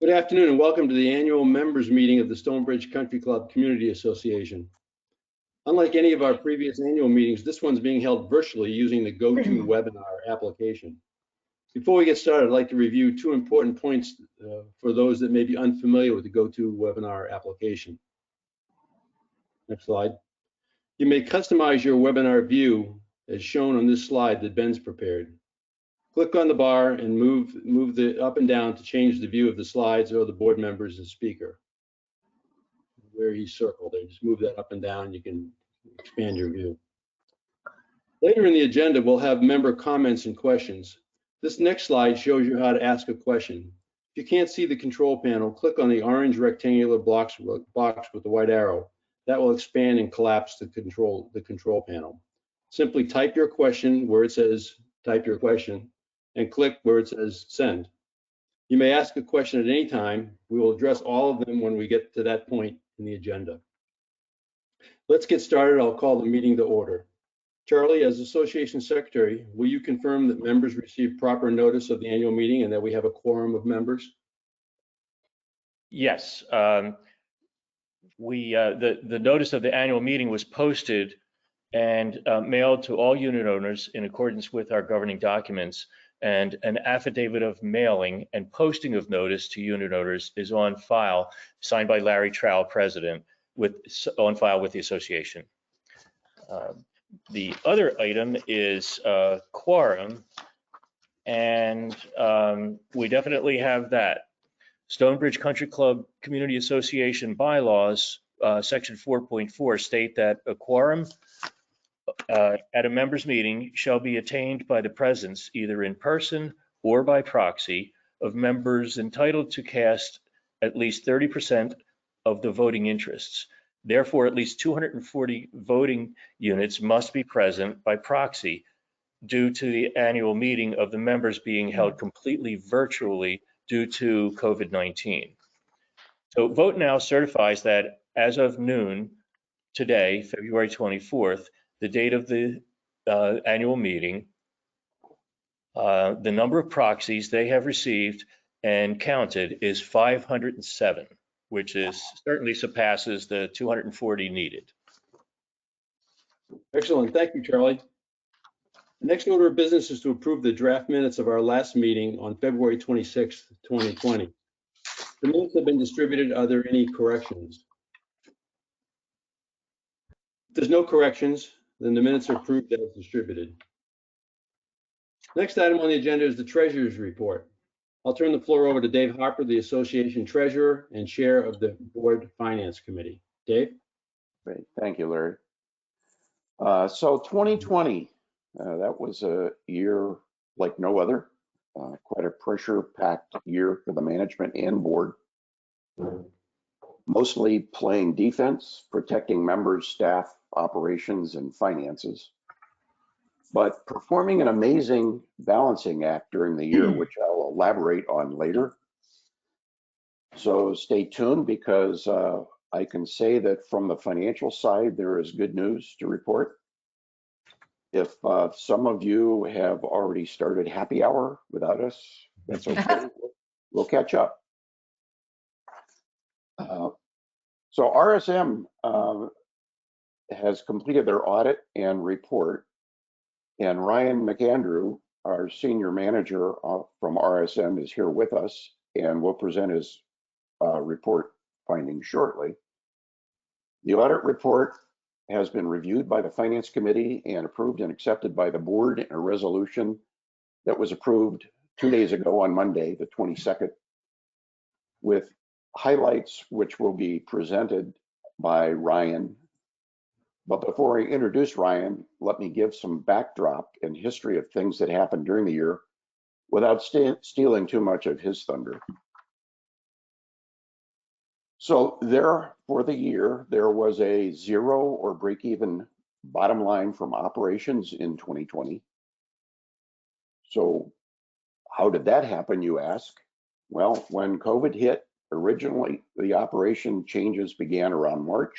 Good afternoon and welcome to the annual members meeting of the Stonebridge Country Club Community Association. Unlike any of our previous annual meetings, this one's being held virtually using the GoToWebinar application. Before we get started, I'd like to review two important points for those that may be unfamiliar with the GoToWebinar application. Next slide. You may customize your webinar view as shown on this slide that Ben's prepared. Click on the bar and move the up and down to change the view of the slides or the board members and speaker. Where he's circled there, just move that up and down, you can expand your view. Later in the agenda, we'll have member comments and questions. This next slide shows you how to ask a question. If you can't see the control panel, click on the orange rectangular box with the white arrow. That will expand and collapse the control panel. Simply type your question where it says type your question and click where it says send. You may ask a question at any time. We will address all of them when we get to that point in the agenda. Let's get started. I'll call the meeting to order. Charlie, as Association Secretary, will you confirm that members received proper notice of the annual meeting and that we have a quorum of members? Yes. The notice of the annual meeting was posted and mailed to all unit owners in accordance with our governing documents, and an affidavit of mailing and posting of notice to unit owners is on file, signed by Larry Trowell, President, on file with the association. The other item is quorum, and we definitely have that. Stonebridge Country Club Community Association bylaws, section 4.4 state that a quorum at a members meeting shall be attained by the presence, either in person or by proxy, of members entitled to cast at least 30% of the voting interests. Therefore, at least 240 voting units must be present by proxy due to the annual meeting of the members being held completely virtually due to COVID-19. So Vote Now certifies that as of noon today, February 24th, the date of the annual meeting, the number of proxies they have received and counted is 507, which certainly surpasses the 240 needed. Excellent, thank you, Charlie. The next order of business is to approve the draft minutes of our last meeting on February 26th, 2020. The minutes have been distributed. Are there any corrections? If there's no corrections, then the minutes are approved as distributed. Next item on the agenda is the Treasurer's Report. I'll turn the floor over to Dave Harper, the Association Treasurer and Chair of the Board Finance Committee. Dave? Great, thank you, Larry. So 2020, that was a year like no other, quite a pressure-packed year for the management and board. Mostly playing defense, protecting members, staff, operations, and finances, but performing an amazing balancing act during the year, which I'll elaborate on later. So stay tuned, because I can say that from the financial side, there is good news to report. If some of you have already started happy hour without us, that's okay. We'll catch up. So RSM has completed their audit and report, and Ryan McAndrew, our senior manager from RSM, is here with us and will present his report findings shortly. The audit report has been reviewed by the Finance Committee and approved and accepted by the board in a resolution that was approved 2 days ago on Monday, the 22nd, with highlights which will be presented by Ryan. But before I introduce Ryan, let me give some backdrop and history of things that happened during the year without stealing too much of his thunder. So for the year, there was a zero or break-even bottom line from operations in 2020. So how did that happen, you ask? Well, when COVID hit, originally the operation changes began around March.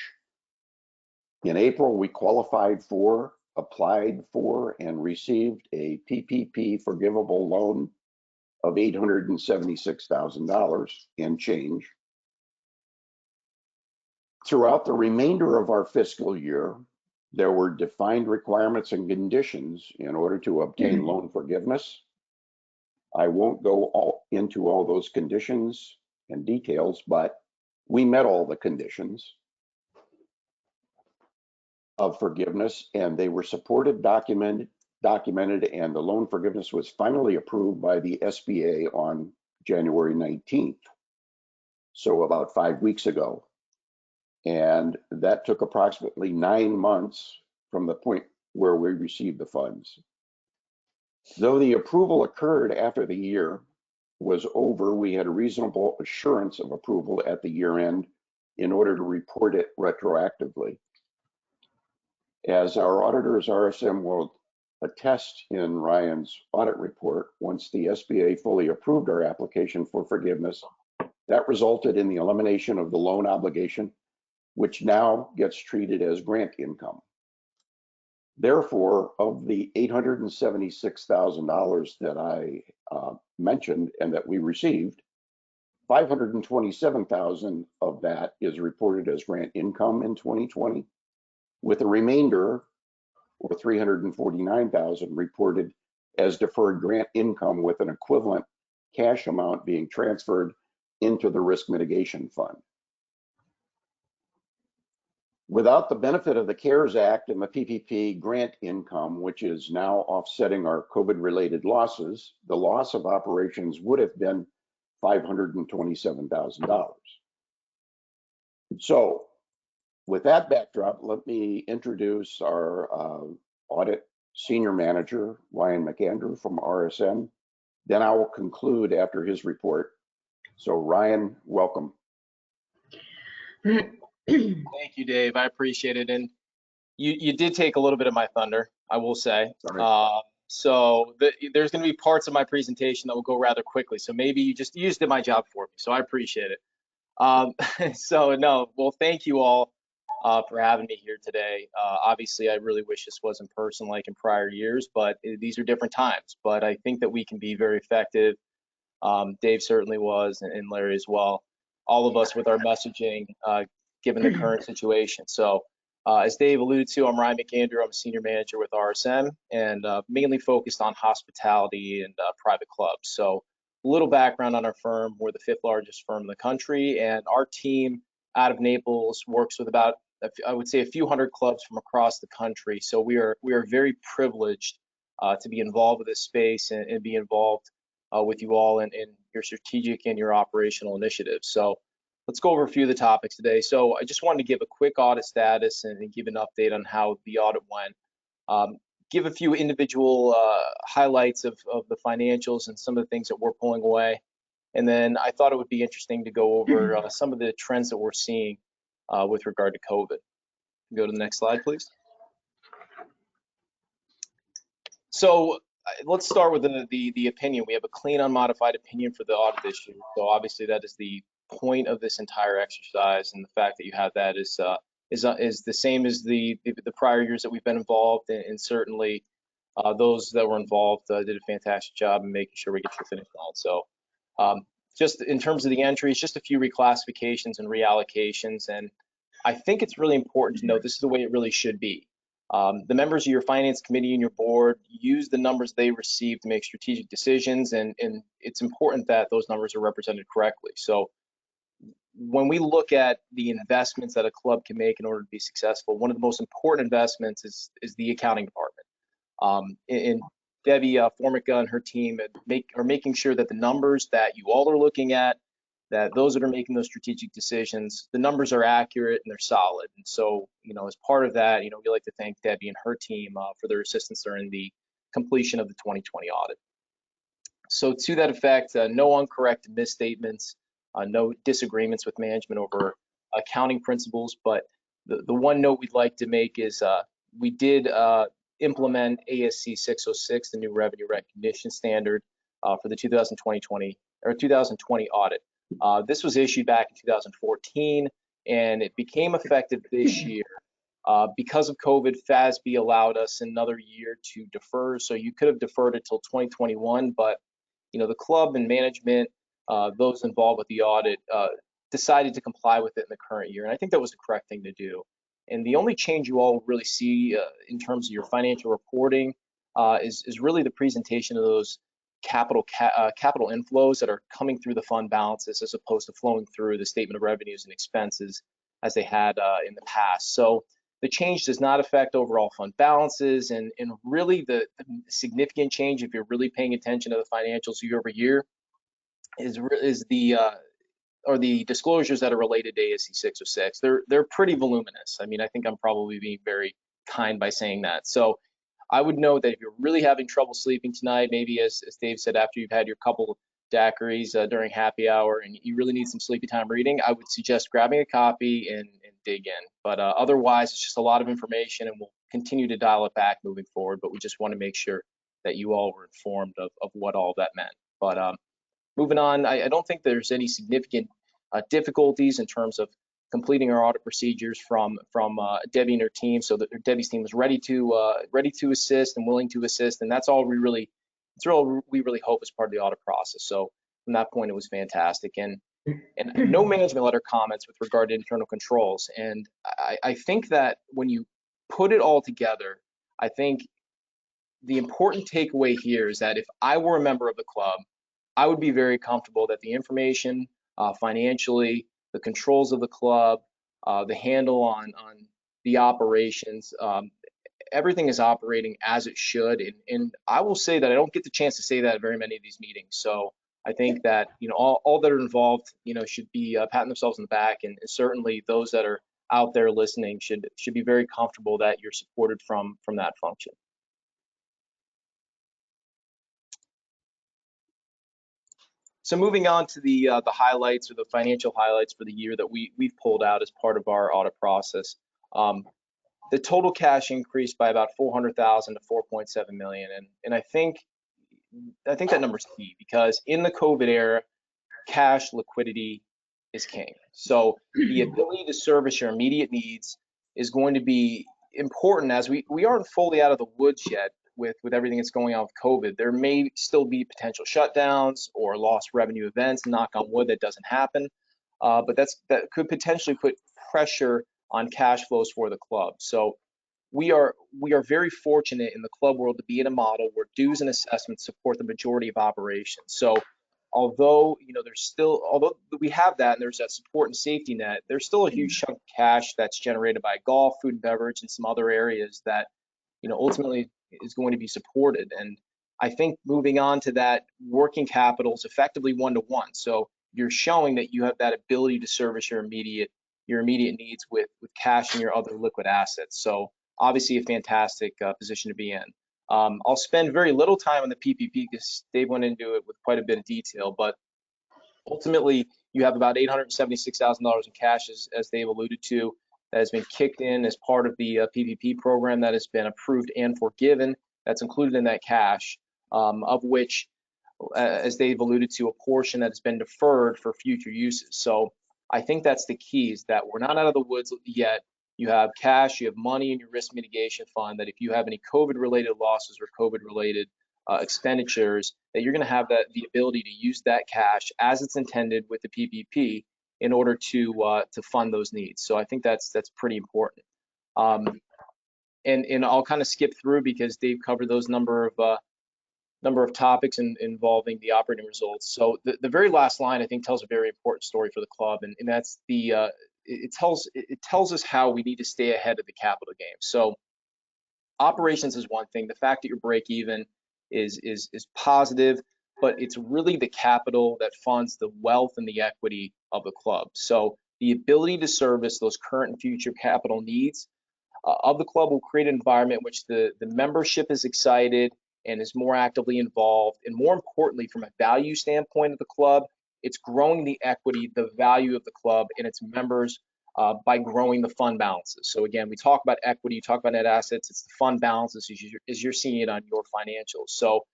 In April, we qualified for, applied for, and received a PPP forgivable loan of $876,000 and change. Throughout the remainder of our fiscal year, there were defined requirements and conditions in order to obtain loan forgiveness. I won't go into all those conditions and details, but we met all the conditions of forgiveness, and they were supported, documented, and the loan forgiveness was finally approved by the SBA on January 19th. So about 5 weeks ago. And that took approximately 9 months from the point where we received the funds. Though the approval occurred after the year was over, we had a reasonable assurance of approval at the year end in order to report it retroactively. As our auditors, RSM, will attest in Ryan's audit report, once the SBA fully approved our application for forgiveness, that resulted in the elimination of the loan obligation, which now gets treated as grant income. Therefore, of the $876,000 that I mentioned and that we received, $527,000 of that is reported as grant income in 2020, with the remainder, or $349,000, reported as deferred grant income, with an equivalent cash amount being transferred into the risk mitigation fund. Without the benefit of the CARES Act and the PPP grant income, which is now offsetting our COVID-related losses, the loss of operations would have been $527,000. So with that backdrop, let me introduce our audit senior manager, Ryan McAndrew from RSM. Then I will conclude after his report. So Ryan, welcome. Thank you, Dave. I appreciate it. And you did take a little bit of my thunder, I will say. So there's going to be parts of my presentation that will go rather quickly. So maybe you just did my job for me. So I appreciate it. So no, well, thank you all for having me here today. Obviously, I really wish this was in person like in prior years, but these are different times. But I think that we can be very effective. Dave certainly was, and Larry as well. All of us with our messaging, given the current situation. So as Dave alluded to, I'm Ryan McAndrew. I'm a senior manager with RSM and mainly focused on hospitality and private clubs. So a little background on our firm. We're the 5th largest firm in the country, and our team out of Naples works with about, I would say, a few hundred clubs from across the country. So we are very privileged to be involved with this space and be involved with you all in your strategic and your operational initiatives. So let's go over a few of the topics today. So I just wanted to give a quick audit status and give an update on how the audit went. Give a few individual highlights of the financials and some of the things that we're pulling away. And then I thought it would be interesting to go over some of the trends that we're seeing with regard to COVID. Go to the next slide, please. So let's start with the opinion. We have a clean, unmodified opinion for the audit issue. So obviously that is the point of this entire exercise, and the fact that you have that is the same as the prior years that we've been involved, and certainly those that were involved did a fantastic job in making sure we get to the finish line. So just in terms of the entries, just a few reclassifications and reallocations, and I think it's really important to note this is the way it really should be. The members of your finance committee and your board use the numbers they receive to make strategic decisions, and it's important that those numbers are represented correctly. So when we look at the investments that a club can make in order to be successful, one of the most important investments is the accounting department. And Debbie Formica and her team are making sure that the numbers that you all are looking at, that those that are making those strategic decisions, the numbers are accurate and they're solid. And so, as part of that, we like to thank Debbie and her team for their assistance during the completion of the 2020 audit. So to that effect, no uncorrected misstatements, no disagreements with management over accounting principles. But the one note we'd like to make is we did implement ASC 606, the new revenue recognition standard for the 2020 audit. This was issued back in 2014, and it became effective this year. Because of COVID, FASB allowed us another year to defer. So you could have deferred it till 2021, but the club and management, those involved with the audit, decided to comply with it in the current year. And I think that was the correct thing to do. And the only change you all really see in terms of your financial reporting is really the presentation of those capital inflows that are coming through the fund balances as opposed to flowing through the statement of revenues and expenses as they had in the past. So the change does not affect overall fund balances, and really the significant change, if you're really paying attention to the financials year over year, is the disclosures that are related to ASC 606. They're pretty voluminous. I mean, I think I'm probably being very kind by saying that. So I would note that if you're really having trouble sleeping tonight, maybe as Dave said, after you've had your couple daiquiris during happy hour and you really need some sleepy time reading, I would suggest grabbing a copy and dig in. But otherwise, it's just a lot of information, and we'll continue to dial it back moving forward. But we just want to make sure that you all were informed of what all that meant. But moving on, I don't think there's any significant difficulties in terms of completing our audit procedures from Debbie and her team. So that Debbie's team was ready to assist and willing to assist, and that's all we really hope is part of the audit process. So from that point, it was fantastic, and no management letter comments with regard to internal controls. And I think that when you put it all together, I think the important takeaway here is that if I were a member of the club, I would be very comfortable that the information financially, the controls of the club, the handle on the operations, everything is operating as it should. And I will say that I don't get the chance to say that at very many of these meetings. So I think that all that are involved should be patting themselves on the back, and certainly those that are out there listening should be very comfortable that you're supported from that function. So moving on to the highlights, or the financial highlights for the year that we've pulled out as part of our audit process. The total cash increased by about $400,000 to $4.7 million, and I think that number's key, because in the COVID era, cash liquidity is king. So the ability to service your immediate needs is going to be important, as we aren't fully out of the woods yet with everything that's going on with COVID. There may still be potential shutdowns or lost revenue events. Knock on wood, that doesn't happen. But that could potentially put pressure on cash flows for the club. So we are very fortunate in the club world to be in a model where dues and assessments support the majority of operations. So although we have that and there's that support and safety net, there's still a huge chunk of cash that's generated by golf, food and beverage, and some other areas that ultimately is going to be supported. And I think moving on to that, working capital is effectively one-to-one. So you're showing that you have that ability to service your immediate needs with cash and your other liquid assets. So obviously a fantastic position to be in. I'll spend very little time on the PPP because Dave went into it with quite a bit of detail, but ultimately you have about $876,000 in cash, as Dave alluded to, that has been kicked in as part of the PPP program that has been approved and forgiven. That's included in that cash, of which, as Dave alluded to, a portion that has been deferred for future uses. So I think that's the key, is that we're not out of the woods yet. You have cash, you have money in your risk mitigation fund, that if you have any COVID-related losses or COVID-related expenditures, that you're going to have the ability to use that cash as it's intended with the PPP in order to fund those needs. So I think that's pretty important. And I'll kind of skip through because Dave covered those number of topics involving the operating results. So the very last line, I think, tells a very important story for the club, and that's it tells us how we need to stay ahead of the capital game. So operations is one thing. The fact that you're break even is positive, but it's really the capital that funds the wealth and the equity of the club. So the ability to service those current and future capital needs of the club will create an environment in which the membership is excited and is more actively involved. And more importantly, from a value standpoint of the club, it's growing the equity, the value of the club and its members by growing the fund balances. So again, we talk about equity, you talk about net assets, it's the fund balances as you're seeing it on your financials. So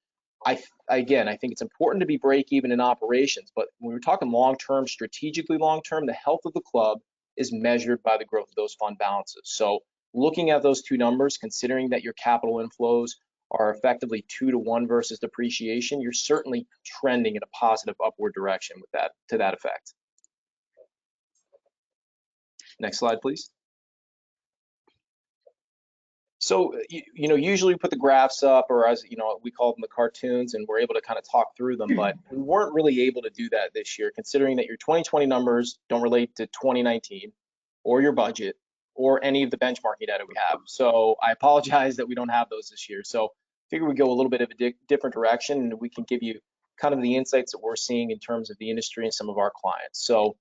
I think it's important to be break even in operations, but when we're talking long-term, strategically long-term, the health of the club is measured by the growth of those fund balances. So looking at those two numbers, considering that your capital inflows are effectively 2-to-1 versus depreciation, you're certainly trending in a positive upward direction with that, to that effect. Next slide, please. So, you know, usually we put the graphs up, or as you know, we call them the cartoons, and we're able to kind of talk through them, but we weren't really able to do that this year, considering that your 2020 numbers don't relate to 2019 or your budget or any of the benchmarking data we have. So I apologize that we don't have those this year. So I figure we go a little bit of a different direction, and we can give you kind of the insights that we're seeing in terms of the industry and some of our clients. So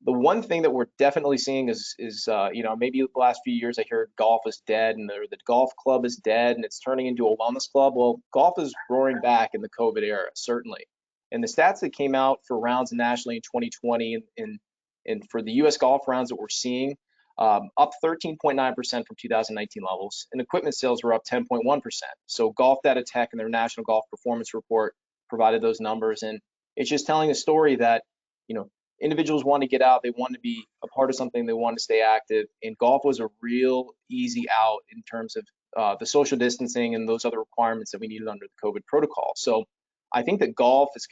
the one thing that we're definitely seeing is you know, maybe the last few years I hear golf is dead, and the golf club is dead and it's turning into a wellness club. Well, golf is roaring back in the COVID era, certainly. And the stats that came out for rounds nationally in 2020 and for the US golf rounds that we're seeing, up 13.9% from 2019 levels, and equipment sales were up 10.1%. So Golf Data Tech and their National Golf Performance Report provided those numbers, and it's just telling a story that, you know, individuals want to get out, they want to be a part of something, they want to stay active, and golf was a real easy out in terms of the social distancing and those other requirements that we needed under the COVID protocol. So I think that golf is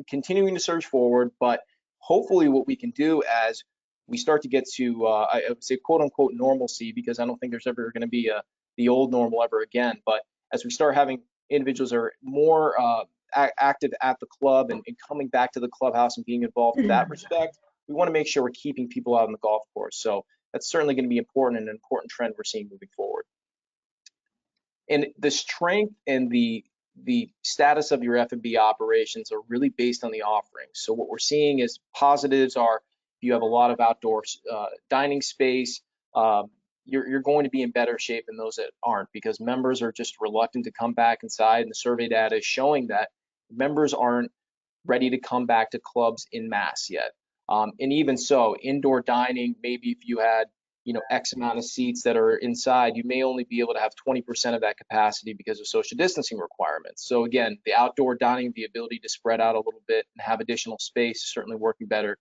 continuing to surge forward, but hopefully what we can do as we start to get to, I would say, quote unquote, normalcy, because I don't think there's ever going to be the old normal ever again, but as we start having individuals that are more active at the club and coming back to the clubhouse and being involved in that respect, we want to make sure we're keeping people out on the golf course. So that's certainly going to be important, and an important trend we're seeing moving forward. And the strength and the status of your F&B operations are really based on the offerings. So what we're seeing is positives are, if you have a lot of outdoor dining space, you're going to be in better shape than those that aren't, because members are just reluctant to come back inside, and the survey data is showing that members aren't ready to come back to clubs in mass yet. And even so, indoor dining, maybe if you had, you know, X amount of seats that are inside, you may only be able to have 20% of that capacity because of social distancing requirements. So again, the outdoor dining, the ability to spread out a little bit and have additional space is certainly working better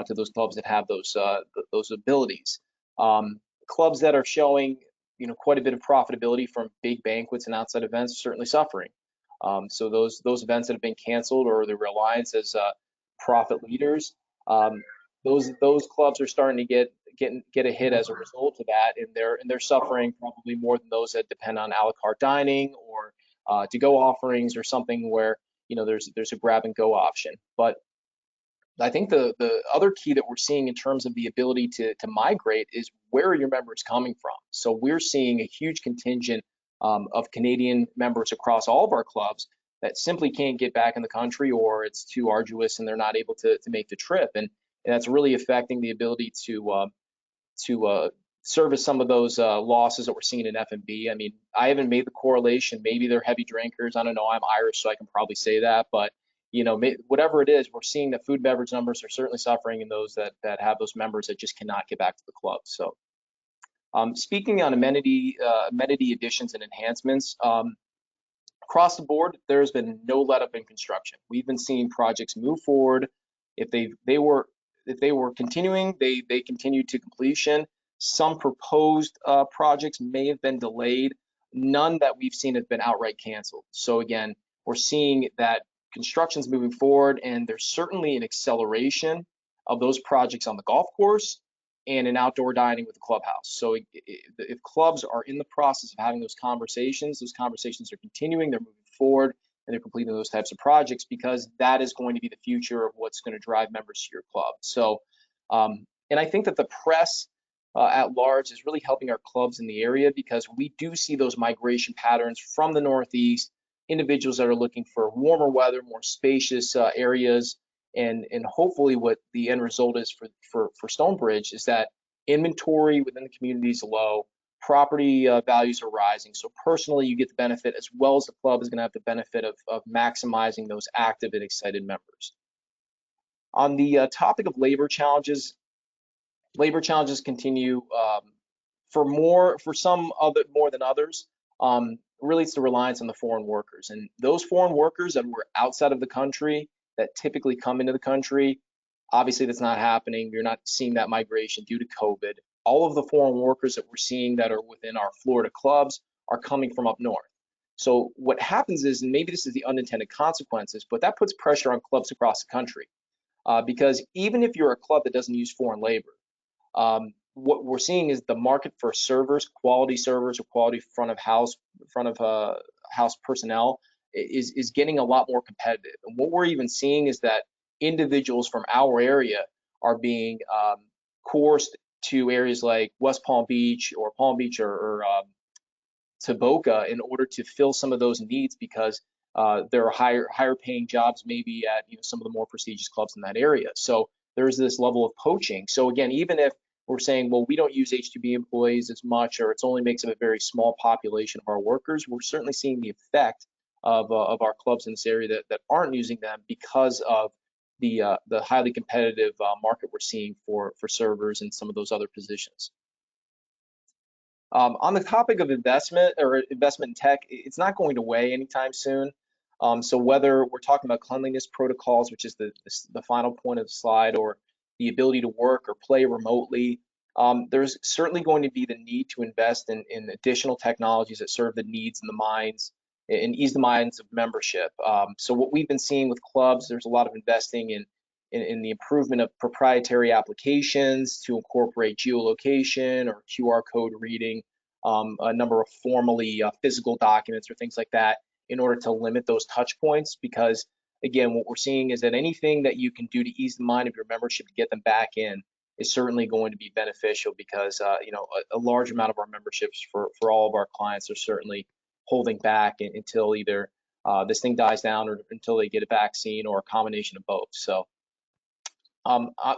to those clubs that have those abilities. Clubs that are showing, you know, quite a bit of profitability from big banquets and outside events are certainly suffering. So those events that have been canceled, or the reliance as profit leaders, those clubs are starting to get a hit as a result of that, and they're suffering probably more than those that depend on a la carte dining or to-go offerings, or something where, you know, there's a grab and go option. But I think the other key that we're seeing in terms of the ability to migrate is, where are your members coming from? So we're seeing a huge contingent of Canadian members across all of our clubs that simply can't get back in the country, or it's too arduous and they're not able to make the trip. And that's really affecting the ability to service some of those losses that we're seeing in F&B. I mean, I haven't made the correlation. Maybe they're heavy drinkers. I don't know. I'm Irish, so I can probably say that. But, you know, whatever it is, we're seeing that food and beverage numbers are certainly suffering in those that have those members that just cannot get back to the club. So speaking on amenity additions and enhancements, across the board, there's been no let up in construction. We've been seeing projects move forward. If they were continuing, they continued to completion. Some proposed projects may have been delayed. None that we've seen have been outright canceled. So again, we're seeing that construction's moving forward, and there's certainly an acceleration of those projects on the golf course and in outdoor dining with the clubhouse. So if clubs are in the process of having those conversations are continuing, they're moving forward, and they're completing those types of projects, because that is going to be the future of what's going to drive members to your club. So, and I think that the press at large is really helping our clubs in the area, because we do see those migration patterns from the Northeast, individuals that are looking for warmer weather, more spacious areas. And hopefully what the end result is for Stonebridge is that inventory within the community is low, property values are rising. So personally, you get the benefit, as well as the club is going to have the benefit of maximizing those active and excited members. On the topic of labor challenges continue for some more than others. Really, it's the reliance on the foreign workers, and those foreign workers that were outside of the country that typically come into the country. Obviously, that's not happening. You're not seeing that migration due to COVID. All of the foreign workers that we're seeing that are within our Florida clubs are coming from up north. So what happens is, and maybe this is the unintended consequences, but that puts pressure on clubs across the country. Because even if you're a club that doesn't use foreign labor, what we're seeing is the market for servers, quality servers or quality front of house personnel is getting a lot more competitive. And what we're even seeing is that individuals from our area are being coursed to areas like West Palm Beach or Palm Beach or to Boca in order to fill some of those needs, because there are higher paying jobs maybe at some of the more prestigious clubs in that area. So there's this level of poaching. So again, even if we're saying, well, we don't use H-2B employees as much, or it only makes up a very small population of our workers, we're certainly seeing the effect of our clubs in this area that aren't using them because of the highly competitive market we're seeing for servers and some of those other positions. On the topic of investment in tech, it's not going away anytime soon. So whether we're talking about cleanliness protocols, which is the final point of the slide, or the ability to work or play remotely, there's certainly going to be the need to invest in additional technologies that serve the needs and the minds and ease the minds of membership. So what we've been seeing with clubs, there's a lot of investing in the improvement of proprietary applications to incorporate geolocation or QR code reading, a number of formally physical documents or things like that, in order to limit those touch points. Because again, what we're seeing is that anything that you can do to ease the mind of your membership to get them back in is certainly going to be beneficial, because a large amount of our memberships for all of our clients are certainly holding back until either this thing dies down or until they get a vaccine, or a combination of both. So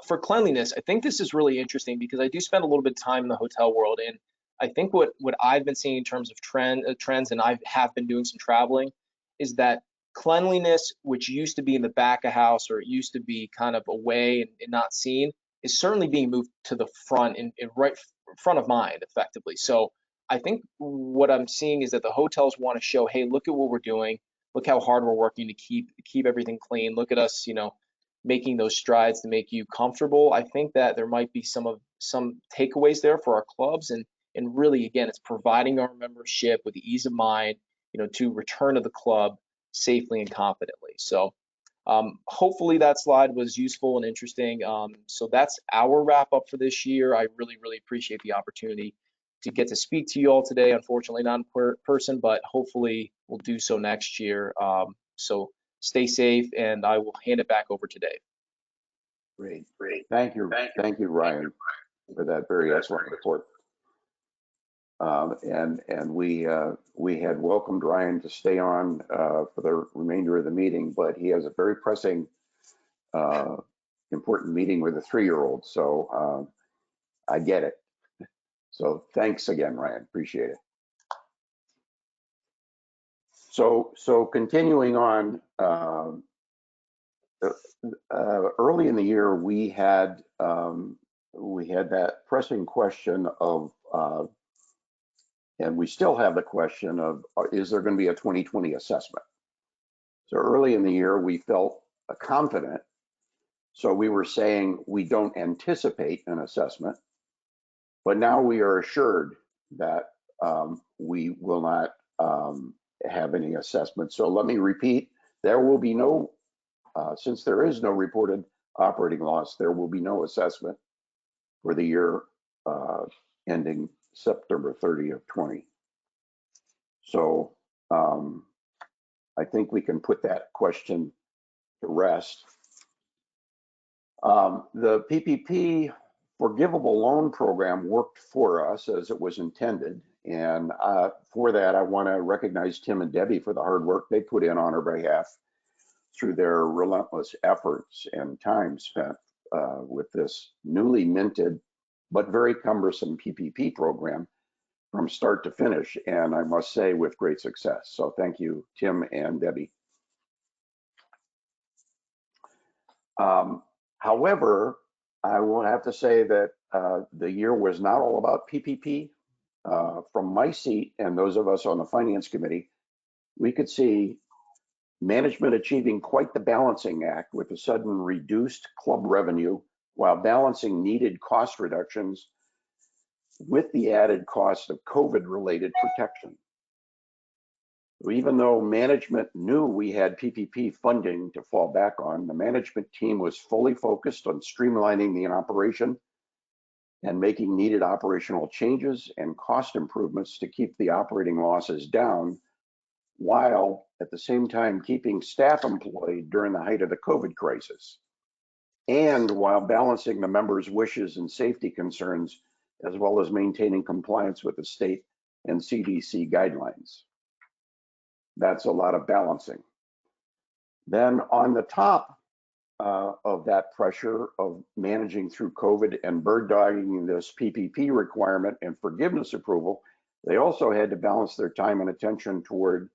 for cleanliness, I think this is really interesting, because I do spend a little bit of time in the hotel world, and I think what I've been seeing in terms of trends, and I have been doing some traveling, is that cleanliness, which used to be in the back of house, or it used to be kind of away and not seen, is certainly being moved to the front, in right front of mind, effectively. So I think what I'm seeing is that the hotels want to show, hey, look at what we're doing, look how hard we're working to keep everything clean. Look at us, making those strides to make you comfortable. I think that there might be some takeaways there for our clubs, and really, again, it's providing our membership with the ease of mind, to return to the club safely and confidently. So hopefully that slide was useful and interesting. So that's our wrap up for this year. I really, really appreciate the opportunity to get to speak to you all today. Unfortunately, not in person, but hopefully we'll do so next year. So stay safe, and I will hand it back over to Dave. Great. Thank you, Ryan, for that very excellent report. And we had welcomed Ryan to stay on for the remainder of the meeting, but he has a very pressing, important meeting with a 3-year-old. So I get it. So thanks again, Ryan. Appreciate it. So continuing on, early in the year, we had that pressing question of, and we still have the question of, is there going to be a 2020 assessment? So early in the year, we felt confident. So we were saying we don't anticipate an assessment, but now we are assured that we will not have any assessment. So let me repeat, there will be no, since there is no reported operating loss, there will be no assessment for the year ending September 30 of 20. So I think we can put that question to rest. The PPP forgivable loan program worked for us as it was intended. And for that, I want to recognize Tim and Debbie for the hard work they put in on our behalf through their relentless efforts and time spent with this newly minted but very cumbersome PPP program from start to finish, and I must say with great success. So thank you, Tim and Debbie. However, I will have to say that the year was not all about PPP. From my seat and those of us on the finance committee, we could see management achieving quite the balancing act with a sudden reduced club revenue while balancing needed cost reductions with the added cost of COVID-related protection. Even though management knew we had PPP funding to fall back on, the management team was fully focused on streamlining the operation and making needed operational changes and cost improvements to keep the operating losses down, while at the same time keeping staff employed during the height of the COVID crisis, and while balancing the members' wishes and safety concerns, as well as maintaining compliance with the state and CDC guidelines. That's a lot of balancing. Then on the top of that pressure of managing through COVID and bird dogging this PPP requirement and forgiveness approval, they also had to balance their time and attention toward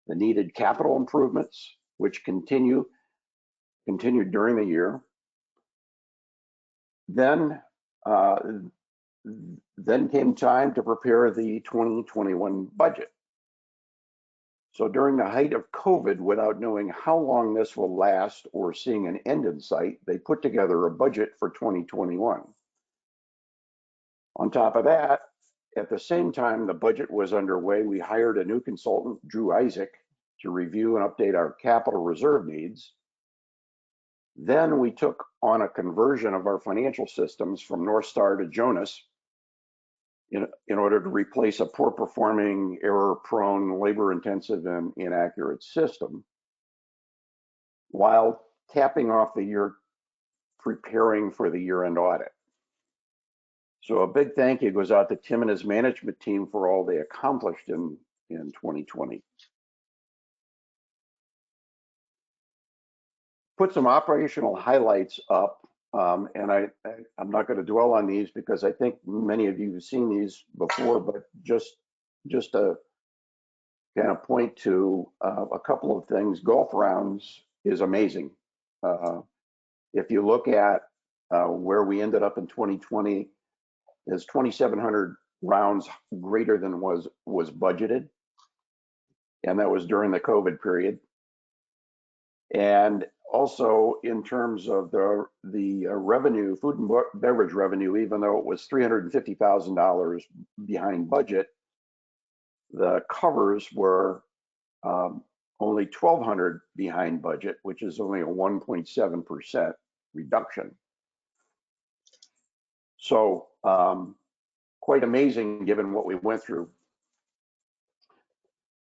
the needed capital improvements, which continued during the year. Then came time to prepare the 2021 budget. So during the height of COVID, without knowing how long this will last or seeing an end in sight, they put together a budget for 2021. On top of that, at the same time the budget was underway, we hired a new consultant, Drew Isaac, to review and update our capital reserve needs. Then we took on a conversion of our financial systems from North Star to Jonas in order to replace a poor performing, error prone, labor intensive and inaccurate system, while capping off the year preparing for the year-end audit. So a big thank you goes out to Tim and his management team for all they accomplished in 2020. Put some operational highlights up, and I'm not going to dwell on these because I think many of you have seen these before, but just to kind of point to a couple of things. Golf rounds is amazing. If you look at where we ended up in 2020, is 2,700 rounds greater than was budgeted, and that was during the COVID period. And also in terms of the revenue, food and beverage revenue, even though it was $350,000 behind budget, the covers were only 1,200 behind budget, which is only a 1.7% reduction. So quite amazing given what we went through.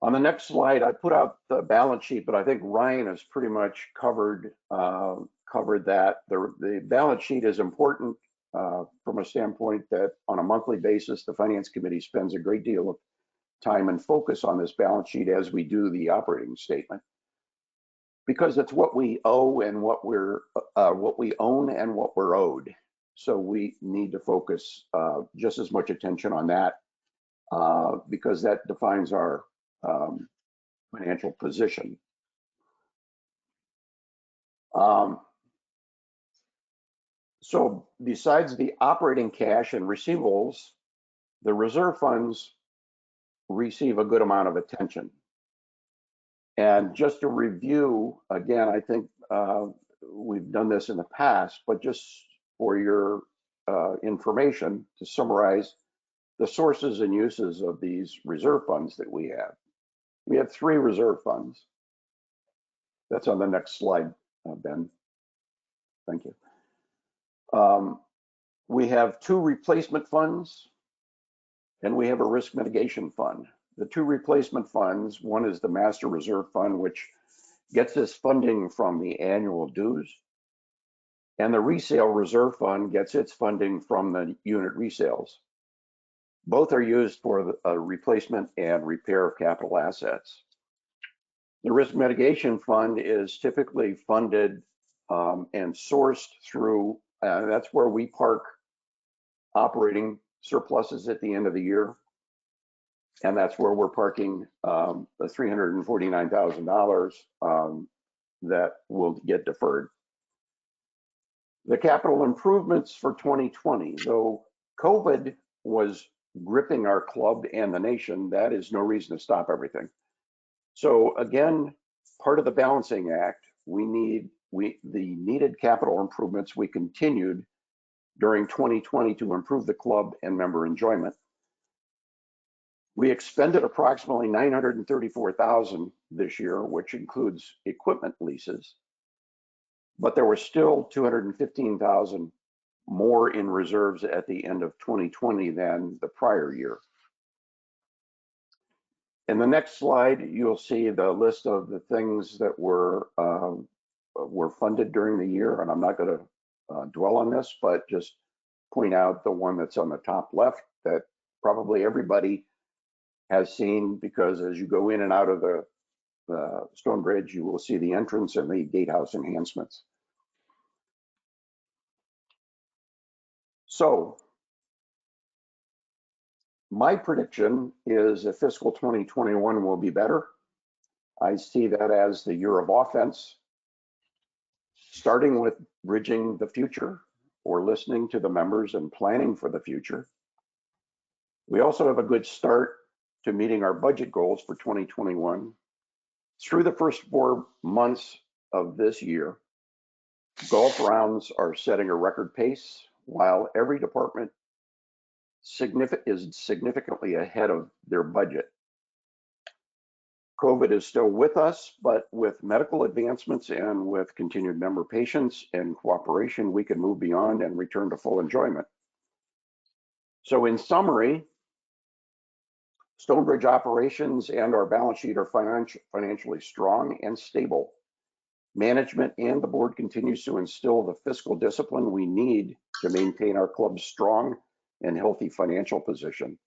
On the next slide, I put out the balance sheet, but I think Ryan has pretty much covered that. The balance sheet is important from a standpoint that on a monthly basis, the Finance Committee spends a great deal of time and focus on this balance sheet as we do the operating statement, because it's what we owe and what we own and what we're owed. So we need to focus just as much attention on that because that defines our financial position. So besides the operating cash and receivables, the reserve funds receive a good amount of attention. And just to review, again, I think we've done this in the past, but just for your information, to summarize the sources and uses of these reserve funds that we have. We have 3 reserve funds. That's on the next slide, Ben. Thank you. We have 2 replacement funds, and we have a risk mitigation fund. The 2 replacement funds, one is the Master Reserve Fund, which gets its funding from the annual dues, and the Resale Reserve Fund gets its funding from the unit resales. Both are used for the replacement and repair of capital assets. The Risk Mitigation Fund is typically funded and sourced through, that's where we park operating surpluses at the end of the year. And that's where we're parking the $349,000 that will get deferred. The capital improvements for 2020, though COVID was gripping our club and the nation, that is no reason to stop everything. So again, part of the balancing act, the needed capital improvements we continued during 2020 to improve the club and member enjoyment. We expended approximately $934,000 this year, which includes equipment leases, but there was still $215,000 more in reserves at the end of 2020 than the prior year. In the next slide, you'll see the list of the things that were funded during the year, and I'm not going to dwell on this, but just point out the one that's on the top left that probably everybody has seen, because as you go in and out of the Stonebridge, you will see the entrance and the gatehouse enhancements. So my prediction is that fiscal 2021 will be better. I see that as the year of offense, starting with bridging the future or listening to the members and planning for the future. We also have a good start to meeting our budget goals for 2021. Through the first 4 months of this year, golf rounds are setting a record pace, while every department is significantly ahead of their budget. COVID is still with us, but with medical advancements and with continued member patience and cooperation, we can move beyond and return to full enjoyment. So in summary, Stonebridge operations and our balance sheet are financially strong and stable. Management and the board continues to instill the fiscal discipline we need to maintain our club's strong and healthy financial position.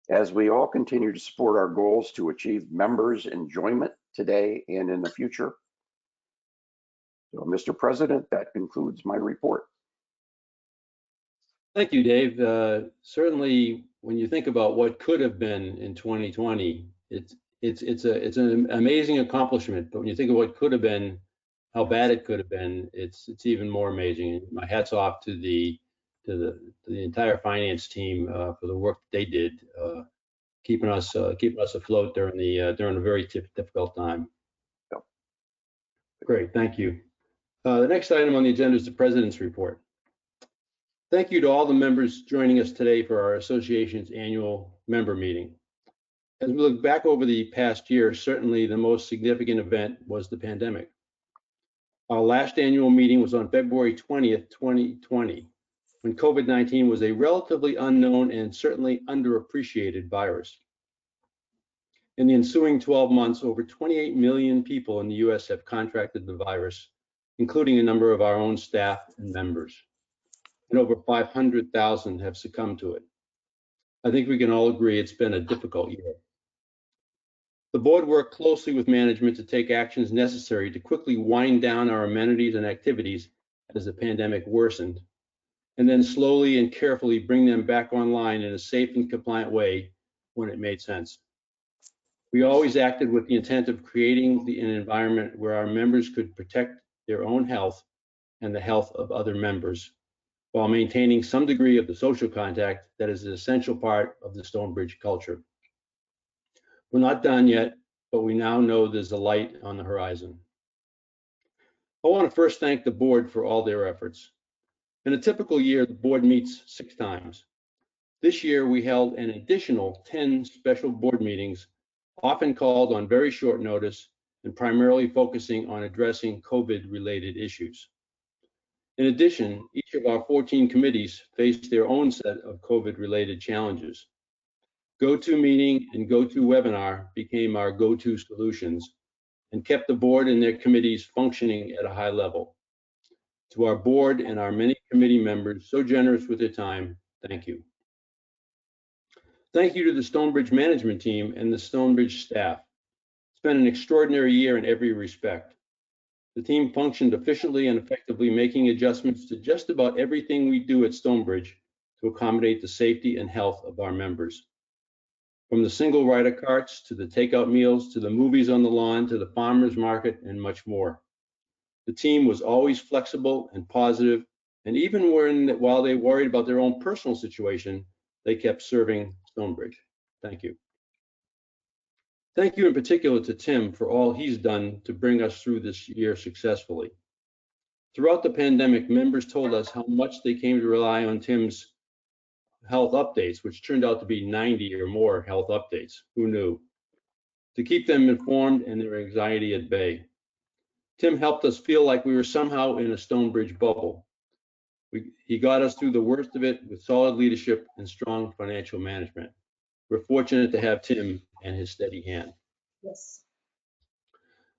As we all continue to support our goals to achieve members' enjoyment today and in the future. So, Mr. President, that concludes my report. Thank you, Dave. Certainly, when you think about what could have been in 2020, it's an amazing accomplishment. But when you think of what could have been, how bad it could have been, it's even more amazing. My hats off to the entire finance team for the work they did, keeping us afloat during a very difficult time. Yep. Great, thank you. The next item on the agenda is the President's report. Thank you to all the members joining us today for our association's annual member meeting. As we look back over the past year, certainly the most significant event was the pandemic. Our last annual meeting was on February 20th, 2020, when COVID-19 was a relatively unknown and certainly underappreciated virus. In the ensuing 12 months, over 28 million people in the US have contracted the virus, including a number of our own staff and members. And over 500,000 have succumbed to it. I think we can all agree it's been a difficult year. The board worked closely with management to take actions necessary to quickly wind down our amenities and activities as the pandemic worsened, and then slowly and carefully bring them back online in a safe and compliant way when it made sense. We always acted with the intent of creating an environment where our members could protect their own health and the health of other members, while maintaining some degree of the social contact that is an essential part of the Stonebridge culture. We're not done yet, but we now know there's a light on the horizon. I want to first thank the board for all their efforts. In a typical year, the board meets 6 times. This year, we held an additional 10 special board meetings, often called on very short notice and primarily focusing on addressing COVID-related issues. In addition, each of our 14 committees faced their own set of COVID-related challenges. GoToMeeting and GoToWebinar became our go-to solutions and kept the board and their committees functioning at a high level. To our board and our many committee members so generous with their time, thank you. Thank you to the Stonebridge management team and the Stonebridge staff. It's been an extraordinary year in every respect. The team functioned efficiently and effectively, making adjustments to just about everything we do at Stonebridge to accommodate the safety and health of our members. From the single rider carts, to the takeout meals, to the movies on the lawn, to the farmer's market, and much more. The team was always flexible and positive, and even while they worried about their own personal situation, they kept serving Stonebridge. Thank you. Thank you in particular to Tim for all he's done to bring us through this year successfully. Throughout the pandemic, members told us how much they came to rely on Tim's health updates, which turned out to be 90 or more health updates. Who knew? To keep them informed and their anxiety at bay. Tim helped us feel like we were somehow in a Stonebridge bubble. He got us through the worst of it with solid leadership and strong financial management. We're fortunate to have Tim and his steady hand. Yes.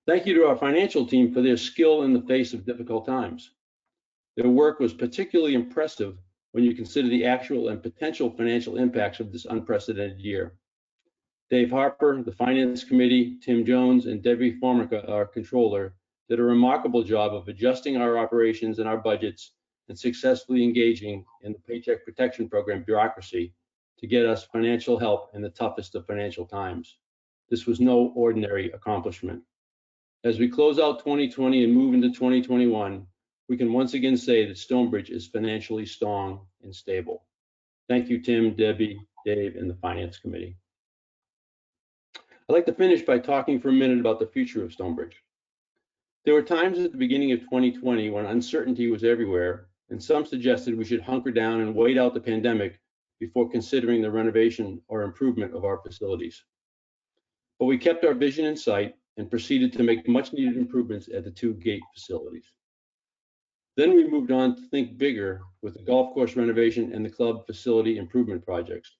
Thank you to our financial team for their skill in the face of difficult times. Their work was particularly impressive when you consider the actual and potential financial impacts of this unprecedented year. Dave Harper, the Finance Committee, Tim Jones, and Debbie Formica, our controller, did a remarkable job of adjusting our operations and our budgets and successfully engaging in the Paycheck Protection Program bureaucracy to get us financial help in the toughest of financial times. This was no ordinary accomplishment. As we close out 2020 and move into 2021, we can once again say that Stonebridge is financially strong and stable. Thank you, Tim, Debbie, Dave, and the Finance Committee. I'd like to finish by talking for a minute about the future of Stonebridge. There were times at the beginning of 2020 when uncertainty was everywhere, and some suggested we should hunker down and wait out the pandemic before considering the renovation or improvement of our facilities. But we kept our vision in sight and proceeded to make much needed improvements at the two gate facilities. Then we moved on to think bigger with the golf course renovation and the club facility improvement projects.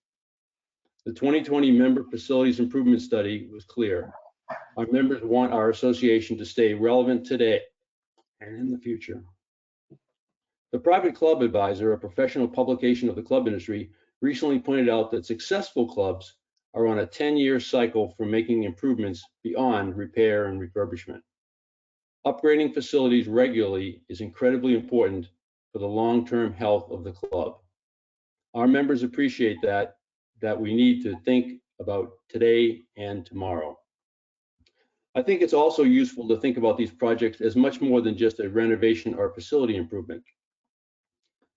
The 2020 member facilities improvement study was clear. Our members want our association to stay relevant today and in the future. The Private Club Advisor, a professional publication of the club industry, recently pointed out that successful clubs are on a 10-year cycle for making improvements beyond repair and refurbishment. Upgrading facilities regularly is incredibly important for the long-term health of the club. Our members appreciate that we need to think about today and tomorrow. I think it's also useful to think about these projects as much more than just a renovation or facility improvement.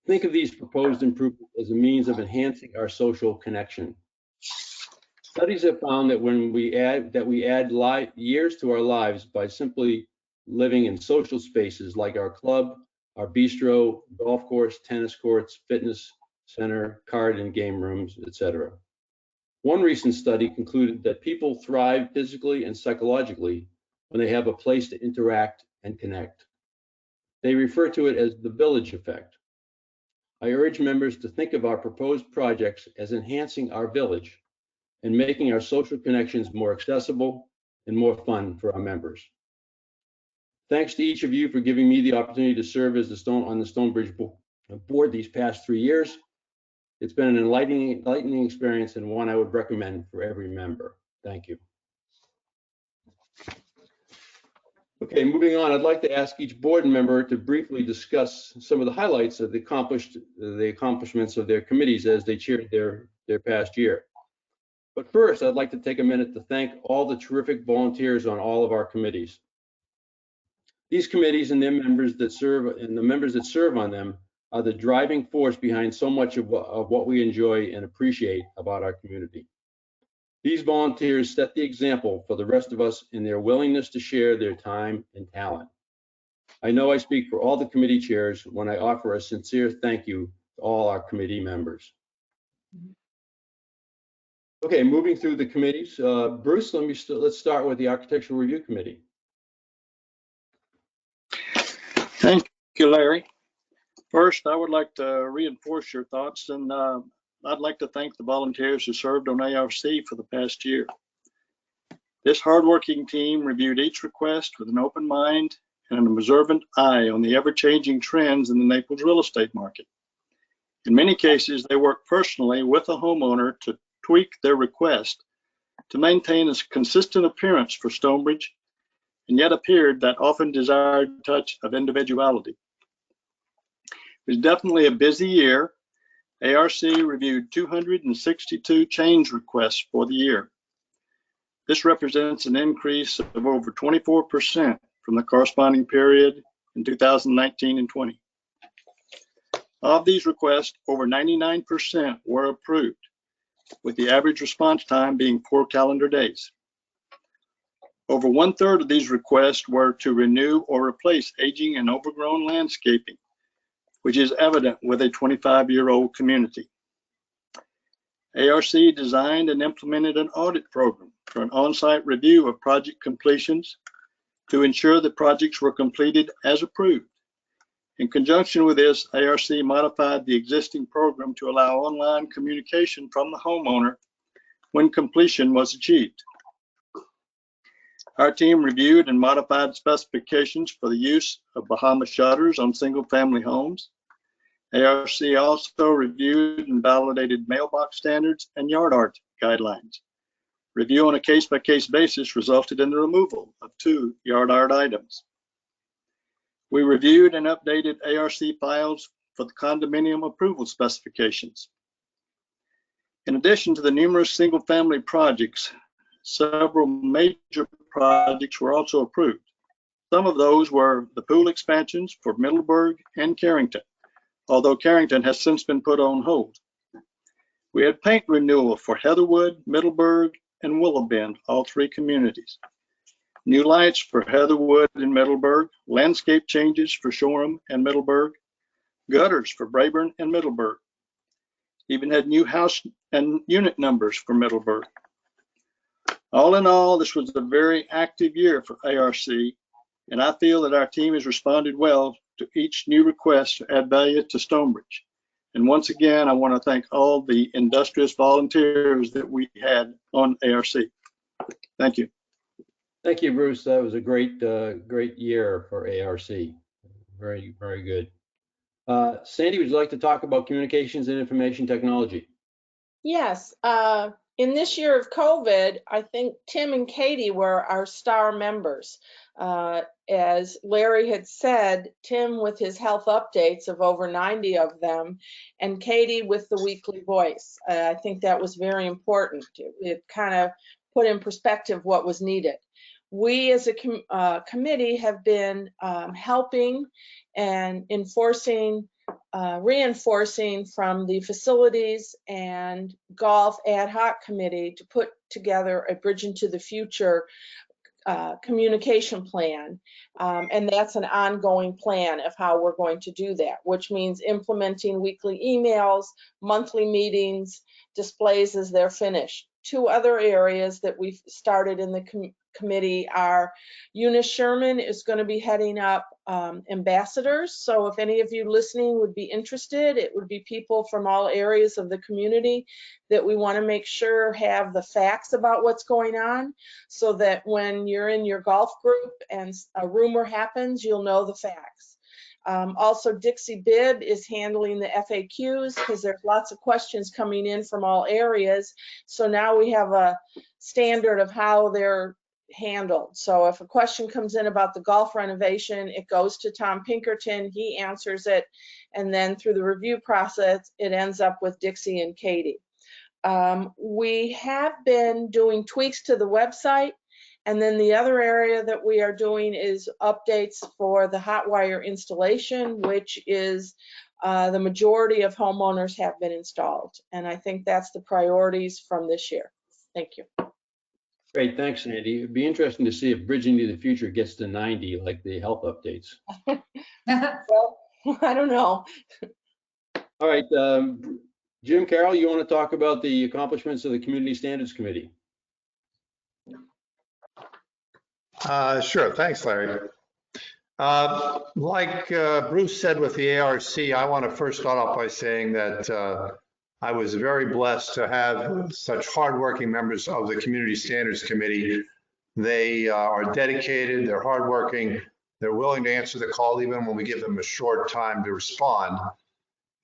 Think of these proposed improvements as a means of enhancing our social connection. Studies have found that when we add years to our lives by simply living in social spaces like our club, our bistro, golf course, tennis courts, fitness center, card and game rooms, etc. One recent study concluded that people thrive physically and psychologically when they have a place to interact and connect. They refer to it as the village effect. I urge members to think of our proposed projects as enhancing our village and making our social connections more accessible and more fun for our members. Thanks to each of you for giving me the opportunity to serve as on the Stonebridge board these past 3 years. It's been an enlightening experience and one I would recommend for every member. Thank you. Okay, moving on, I'd like to ask each board member to briefly discuss some of the highlights of the accomplishments of their committees as they chaired their past year. But first, I'd like to take a minute to thank all the terrific volunteers on all of our committees. These committees and their members that serve and the members that serve on them are the driving force behind so much of what we enjoy and appreciate about our community. These volunteers set the example for the rest of us in their willingness to share their time and talent. I know I speak for all the committee chairs when I offer a sincere thank you to all our committee members. Okay, moving through the committees. Bruce, let's start with the Architectural Review Committee. Thank you, Larry. First, I would like to reinforce your thoughts, and I'd like to thank the volunteers who served on ARC for the past year. This hardworking team reviewed each request with an open mind and an observant eye on the ever-changing trends in the Naples real estate market. In many cases, they worked personally with a homeowner to tweak their request to maintain a consistent appearance for Stonebridge, and yet appeared that often desired touch of individuality. It was definitely a busy year. ARC reviewed 262 change requests for the year. This represents an increase of over 24% from the corresponding period in 2019 and 20. Of these requests, over 99% were approved, with the average response time being 4 calendar days. Over 1/3 of these requests were to renew or replace aging and overgrown landscaping, which is evident with a 25-year-old community. ARC designed and implemented an audit program for an on-site review of project completions to ensure that projects were completed as approved. In conjunction with this, ARC modified the existing program to allow online communication from the homeowner when completion was achieved. Our team reviewed and modified specifications for the use of Bahama shutters on single-family homes. ARC also reviewed and validated mailbox standards and yard art guidelines. Review on a case-by-case basis resulted in the removal of 2 yard art items. We reviewed and updated ARC files for the condominium approval specifications. In addition to the numerous single-family projects, several major projects were also approved. Some of those were the pool expansions for Middleburg and Carrington, although Carrington has since been put on hold. We had paint renewal for Heatherwood, Middleburg, and Willow Bend, all 3 communities. New lights for Heatherwood and Middleburg, landscape changes for Shoreham and Middleburg, gutters for Braeburn and Middleburg. Even had new house and unit numbers for Middleburg. All in all, this was a very active year for ARC, and I feel that our team has responded well to each new request to add value to Stonebridge. And once again, I want to thank all the industrious volunteers that we had on ARC. Thank you. Thank you, Bruce. That was a great year for ARC. Very, very good. Sandy, would you like to talk about communications and information technology? Yes. In this year of COVID, I think Tim and Katie were our star members. As Larry had said, Tim with his health updates of over 90 of them, and Katie with the weekly voice. I think that was very important. It kind of put in perspective what was needed. We as a committee have been helping and reinforcing from the facilities and golf ad hoc committee to put together a Bridge into the Future communication plan. And that's an ongoing plan of how we're going to do that, which means implementing weekly emails, monthly meetings, displays as they're finished. 2 other areas that we've started in the committee are Eunice Sherman is going to be heading up ambassadors. So if any of you listening would be interested, it would be people from all areas of the community that we want to make sure have the facts about what's going on, so that when you're in your golf group and a rumor happens, you'll know the facts. Also, Dixie Bibb is handling the FAQs because there's lots of questions coming in from all areas. So now we have a standard of how they're handled. So if a question comes in about the golf renovation, it goes to Tom Pinkerton, he answers it, and then through the review process, it ends up with Dixie and Katie. We have been doing tweaks to the website. And then the other area that we are doing is updates for the hot wire installation, which is the majority of homeowners have been installed. And I think that's the priorities from this year. Thank you. Great, thanks, Sandy. It'd be interesting to see if Bridge into the Future gets to 90 like the health updates. Well, I don't know. All right, Jim Carroll, you want to talk about the accomplishments of the Community Standards Committee? Sure. Thanks, Larry. Like Bruce said with the ARC, I want to first start off by saying that I was very blessed to have such hardworking members of the Community Standards Committee. They are dedicated, they're hardworking, they're willing to answer the call even when we give them a short time to respond.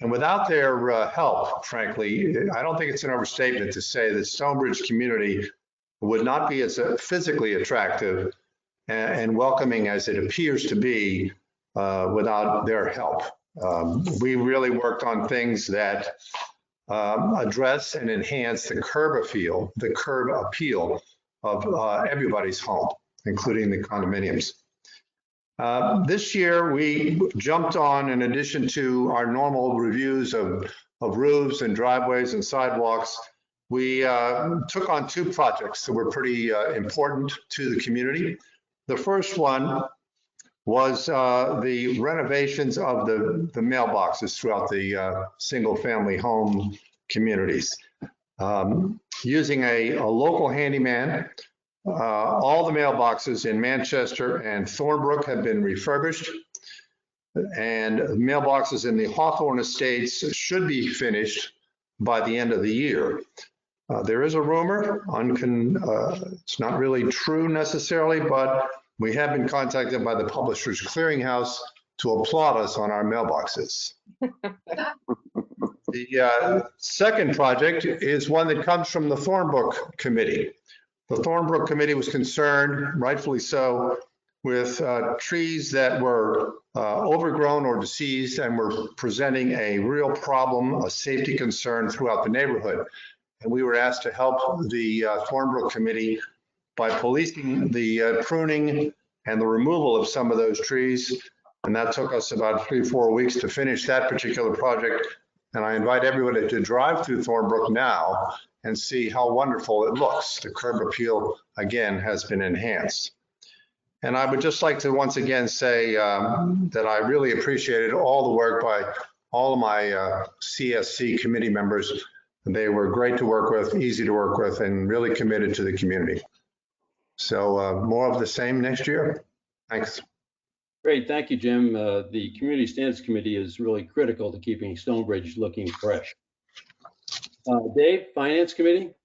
And without their help, frankly, I don't think it's an overstatement to say that Stonebridge community would not be as physically attractive and welcoming as it appears to be without their help. We really worked on things that address and enhance the curb appeal of everybody's home, including the condominiums. This year, we jumped on, in addition to our normal reviews of roofs and driveways and sidewalks, we took on 2 projects that were pretty important to the community. The first one was the renovations of the mailboxes throughout the single-family home communities. using a local handyman. All the mailboxes in Manchester and Thornbrook have been refurbished, and mailboxes in the Hawthorne Estates should be finished by the end of the year. There is a rumor, it's not really true necessarily, but we have been contacted by the Publishers Clearinghouse to applaud us on our mailboxes. The second project is one that comes from the Thornbrook Committee. The Thornbrook Committee was concerned, rightfully so, with trees that were overgrown or deceased and were presenting a real problem, a safety concern throughout the neighborhood. And we were asked to help the Thornbrook Committee by policing the pruning and the removal of some of those trees. And that took us about 3-4 weeks to finish that particular project. And I invite everybody to drive through Thornbrook now and see how wonderful it looks. The curb appeal, again, has been enhanced. And I would just like to once again say that I really appreciated all the work by all of my CSC committee members. They were great to work with, easy to work with, and really committed to the community. So more of the same next year. Thanks. Great, thank you, Jim. The Community Standards Committee is really critical to keeping Stonebridge looking fresh. Dave, Finance Committee?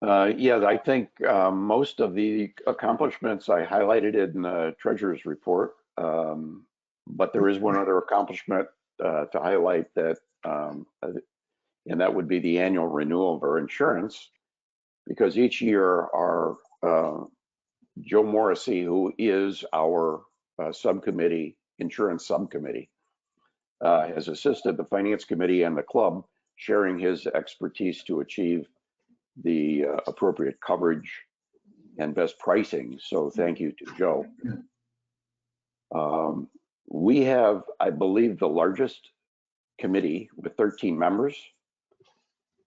Yeah, I think most of the accomplishments I highlighted in the treasurer's report, but there is one other accomplishment to highlight that, and that would be the annual renewal of our insurance, because each year our Joe Morrissey, who is our subcommittee, insurance subcommittee, has assisted the Finance Committee and the club, sharing his expertise to achieve the appropriate coverage and best pricing. So thank you to Joe. We have, I believe, the largest committee with 13 members.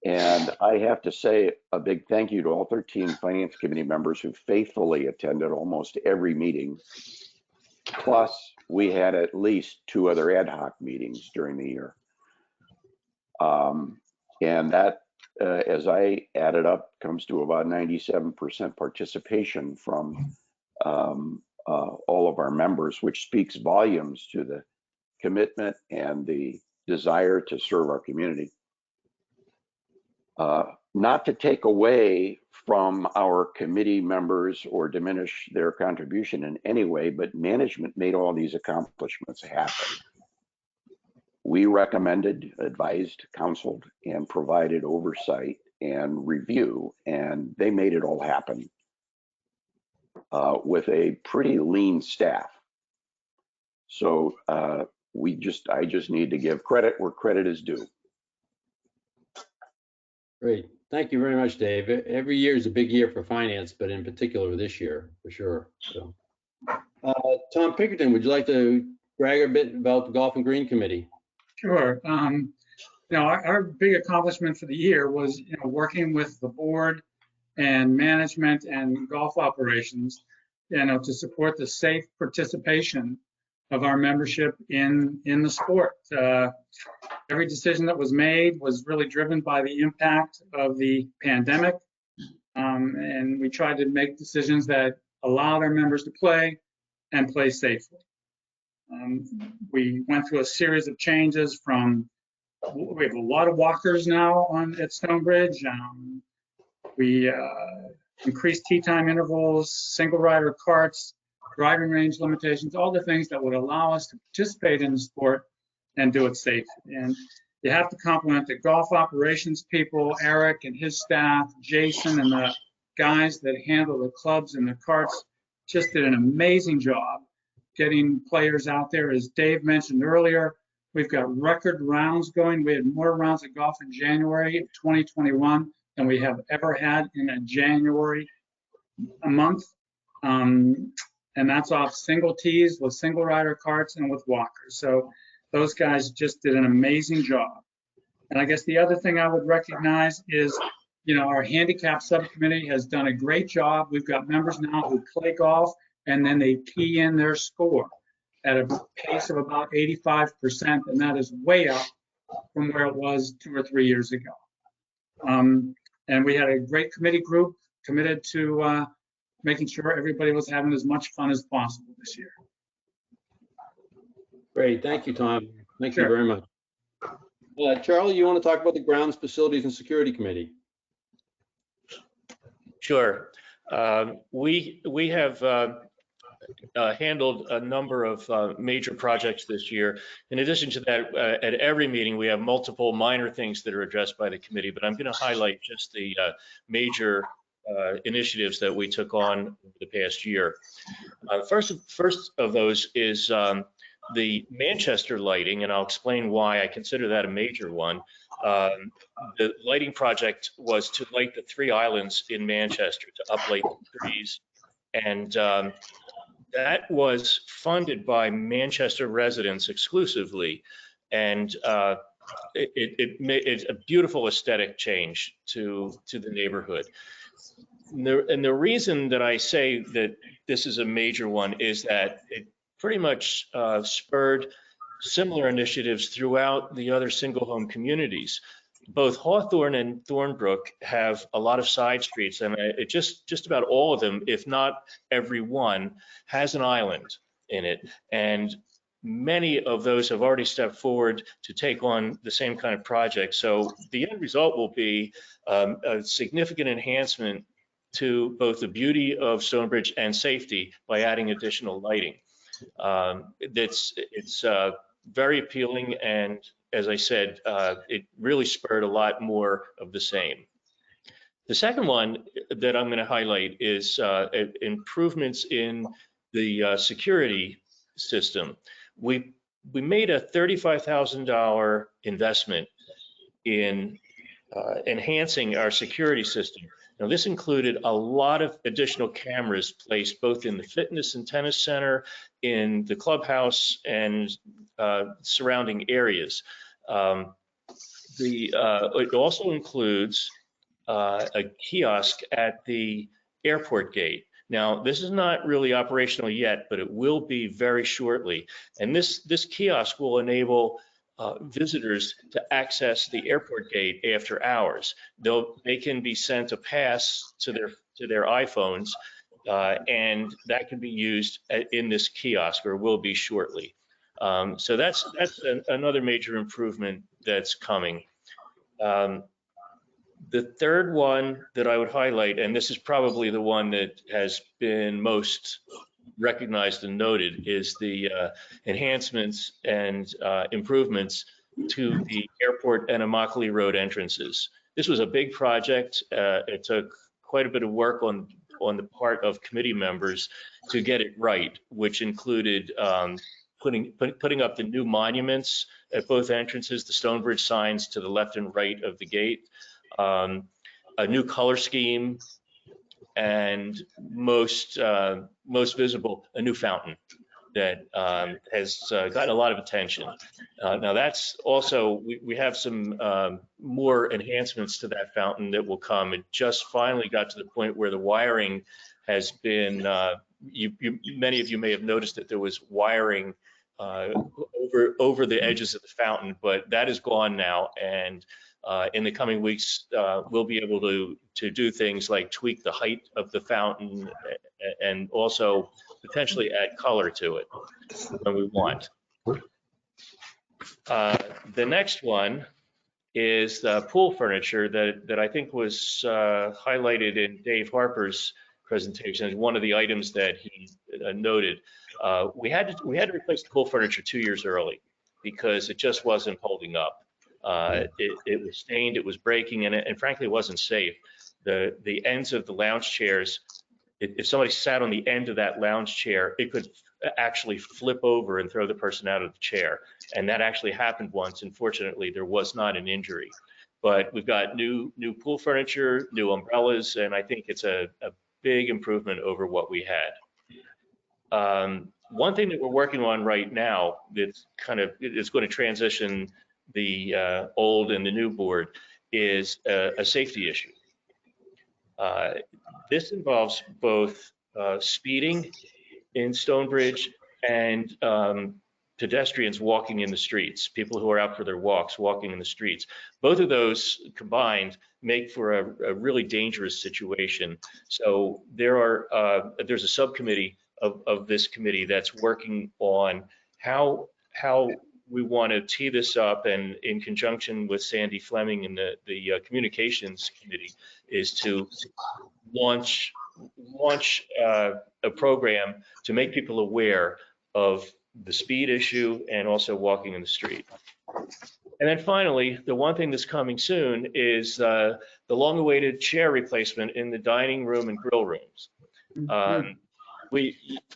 And I have to say a big thank you to all 13 Finance Committee members who faithfully attended almost every meeting. Plus, we had at least 2 other ad hoc meetings during the year. And that, as I added up, comes to about 97% participation from all of our members, which speaks volumes to the commitment and the desire to serve our community. Not to take away from our committee members or diminish their contribution in any way, but management made all these accomplishments happen. We recommended, advised, counseled, and provided oversight and review, and they made it all happen with a pretty lean staff. So I just need to give credit where credit is due. Great. Thank you very much, Dave. Every year is a big year for finance, but in particular this year, for sure. So, Tom Pinkerton, would you like to brag a bit about the Golf and Green Committee? Sure. Our big accomplishment for the year was, working with the board and management and golf operations, to support the safe participation of our membership in the sport. Every decision that was made was really driven by the impact of the pandemic. And we tried to make decisions that allowed our members to play and play safely. We went through a series of changes we have a lot of walkers now at Stonebridge. We increased tee time intervals, single rider carts, driving range limitations, all the things that would allow us to participate in the sport and do it safely. And you have to compliment the golf operations people, Eric and his staff, Jason and the guys that handle the clubs and the carts just did an amazing job getting players out there. As Dave mentioned earlier, we've got record rounds going. We had more rounds of golf in January of 2021 than we have ever had in a January month. And that's off single tees with single rider carts and with walkers. So those guys just did an amazing job. And I guess the other thing I would recognize is, our handicap subcommittee has done a great job. We've got members now who play golf and then they key in their score at a pace of about 85%, and that is way up from where it was 2 or 3 years ago. And we had a great committee group committed to making sure everybody was having as much fun as possible this year. Great, thank you, Tom. Thank you Sure. very much. Charlie, you want to talk about the Grounds, Facilities, and Security Committee? Sure. We have handled a number of major projects this year. In addition to that, at every meeting, we have multiple minor things that are addressed by the committee, but I'm going to highlight just the major initiatives that we took on over the past year. First of those is the Manchester lighting, and I'll explain why I consider that a major one. The lighting project was to light the 3 islands in Manchester, to uplight the trees, and that was funded by Manchester residents exclusively, and it's a beautiful aesthetic change to the neighborhood. And the reason that I say that this is a major one is that it pretty much spurred similar initiatives throughout the other single home communities. Both Hawthorne and Thornbrook have a lot of side streets, and it just about all of them, if not every one, has an island in it. And many of those have already stepped forward to take on the same kind of project. So the end result will be a significant enhancement to both the beauty of Stonebridge and safety by adding additional lighting. It's very appealing, and as I said, it really spurred a lot more of the same. The second one that I'm going to highlight is improvements in the security system. We made a $35,000 investment in enhancing our security system. Now, this included a lot of additional cameras placed both in the fitness and tennis center, in the clubhouse, and surrounding areas. It also includes a kiosk at the airport gate. Now, this is not really operational yet, but it will be very shortly. And this kiosk will enable visitors to access the airport gate after hours. They can be sent a pass to their iPhones, and that can be used in this kiosk, or will be shortly. So that's another major improvement that's coming. The third one that I would highlight, and this is probably the one that has been most recognized and noted, is the enhancements and improvements to the airport and Immokalee Road entrances. This was a big project. It took quite a bit of work on the part of committee members to get it right, which included putting up the new monuments at both entrances, the Stonebridge signs to the left and right of the gate, a new color scheme, and most visible, a new fountain that has gotten a lot of attention. Now that's also, we have some more enhancements to that fountain that will come. It just finally got to the point where the wiring has been, many of you may have noticed that there was wiring over the edges of the fountain, but that is gone now. And in the coming weeks, we'll be able to do things like tweak the height of the fountain and also potentially add color to it when we want. The next one is the pool furniture that I think was highlighted in Dave Harper's presentation as one of the items that he noted. We had to replace the pool furniture 2 years early because it just wasn't holding up. It was stained, it was breaking, and frankly, it wasn't safe. The ends of the lounge chairs, if somebody sat on the end of that lounge chair, it could actually flip over and throw the person out of the chair. And that actually happened once. And fortunately, there was not an injury. But we've got new pool furniture, new umbrellas, and I think it's a big improvement over what we had. One thing that we're working on right now that's it's going to transition the old and the new board is a safety issue. This involves both speeding in Stonebridge and pedestrians walking in the streets, people who are out for their walks, walking in the streets. Both of those combined make for a really dangerous situation. So there's a subcommittee of this committee that's working on how we want to tee this up, and in conjunction with Sandy Fleming and the communications committee, is to launch a program to make people aware of the speed issue and also walking in the street. And then finally, the one thing that's coming soon is the long-awaited chair replacement in the dining room and grill rooms.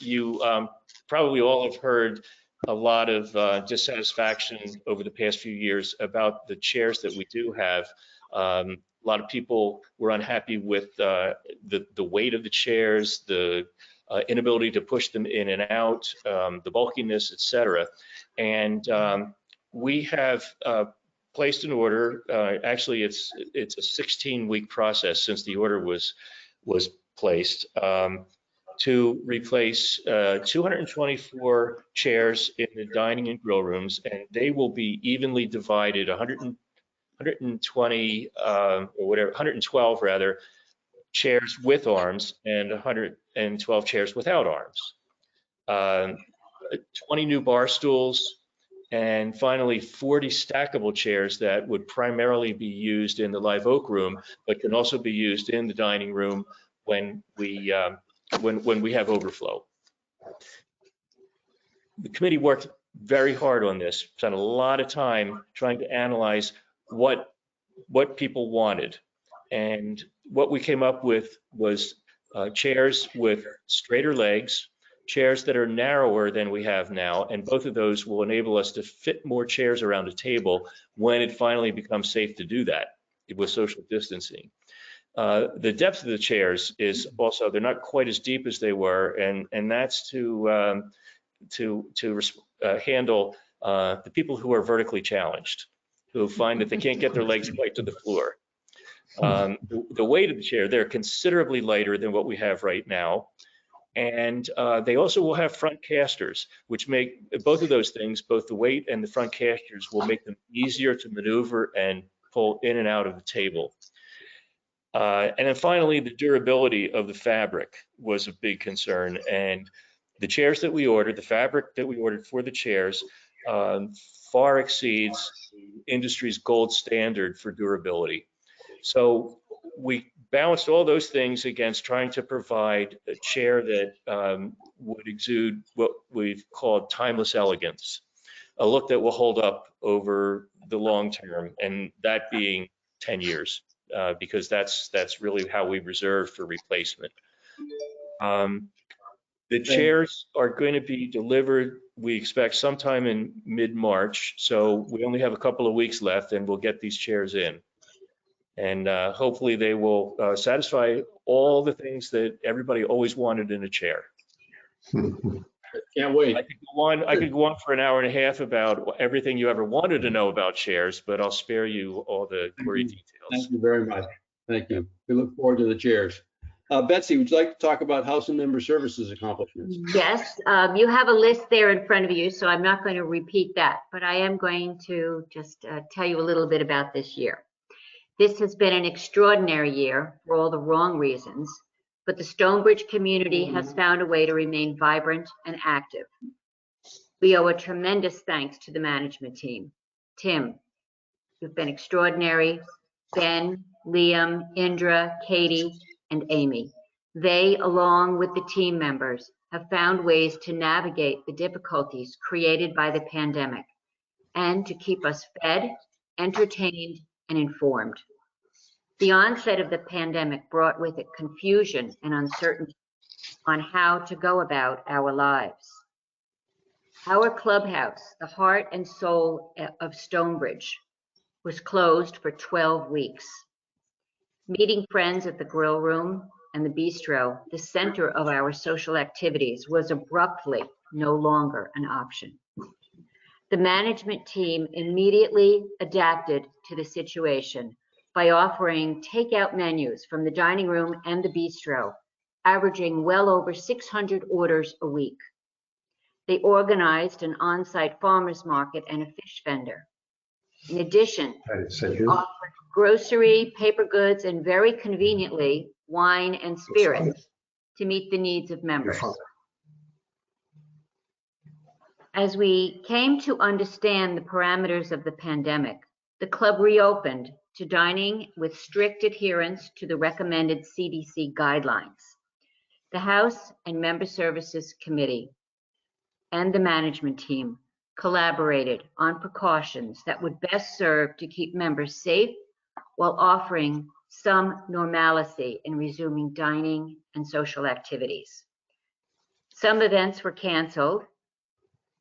You probably all have heard a lot of dissatisfaction over the past few years about the chairs that we do have. A lot of people were unhappy with the weight of the chairs, the inability to push them in and out, the bulkiness, etc. And we have placed an order. Actually, it's a 16-week process since the order was placed, to replace 224 chairs in the dining and grill rooms, and they will be evenly divided, 112 rather, chairs with arms and 112 chairs without arms. 20 new bar stools, and finally 40 stackable chairs that would primarily be used in the live oak room, but can also be used in the dining room when we have overflow. The committee worked very hard on this, spent a lot of time trying to analyze what people wanted. And what we came up with was chairs with straighter legs, chairs that are narrower than we have now, and both of those will enable us to fit more chairs around a table when it finally becomes safe to do that with social distancing. The depth of the chairs is also, they're not quite as deep as they were, and that's to handle the people who are vertically challenged, who find that they can't get their legs quite to the floor. The weight of the chair, they're considerably lighter than what we have right now. And they also will have front casters, which make both of those things, both the weight and the front casters, will make them easier to maneuver and pull in and out of the table. And then finally, the durability of the fabric was a big concern. And the chairs that we ordered, the fabric that we ordered for the chairs, far exceeds the industry's gold standard for durability. So we balanced all those things against trying to provide a chair that would exude what we've called timeless elegance, a look that will hold up over the long term, and that being 10 years, because that's really how we reserve for replacement. The chairs are going to be delivered, we expect, sometime in mid-March, so we only have a couple of weeks left, and we'll get these chairs in. And hopefully they will satisfy all the things that everybody always wanted in a chair. Can't wait. I could go on for an hour and a half about everything you ever wanted to know about chairs, but I'll spare you all the gory details. Thank you very much. Thank you. We look forward to the chairs. Betsy, would you like to talk about House and Member Services accomplishments? Yes, you have a list there in front of you, so I'm not going to repeat that, but I am going to just tell you a little bit about this year. This has been an extraordinary year for all the wrong reasons, but the Stonebridge community has found a way to remain vibrant and active. We owe a tremendous thanks to the management team. Tim, you've been extraordinary. Ben, Liam, Indra, Katie, and Amy. They, along with the team members, have found ways to navigate the difficulties created by the pandemic and to keep us fed, entertained, and informed. The onset of the pandemic brought with it confusion and uncertainty on how to go about our lives. Our clubhouse, the heart and soul of Stonebridge, was closed for 12 weeks. Meeting friends at the grill room and the bistro, the center of our social activities, was abruptly no longer an option. The management team immediately adapted to the situation by offering takeout menus from the dining room and the bistro, averaging well over 600 orders a week. They organized an on-site farmer's market and a fish vendor. In addition, they offered grocery, paper goods, and very conveniently, wine and spirits to meet the needs of members. As we came to understand the parameters of the pandemic, the club reopened to dining with strict adherence to the recommended CDC guidelines. The House and Member Services Committee and the management team collaborated on precautions that would best serve to keep members safe while offering some normalcy in resuming dining and social activities. Some events were canceled,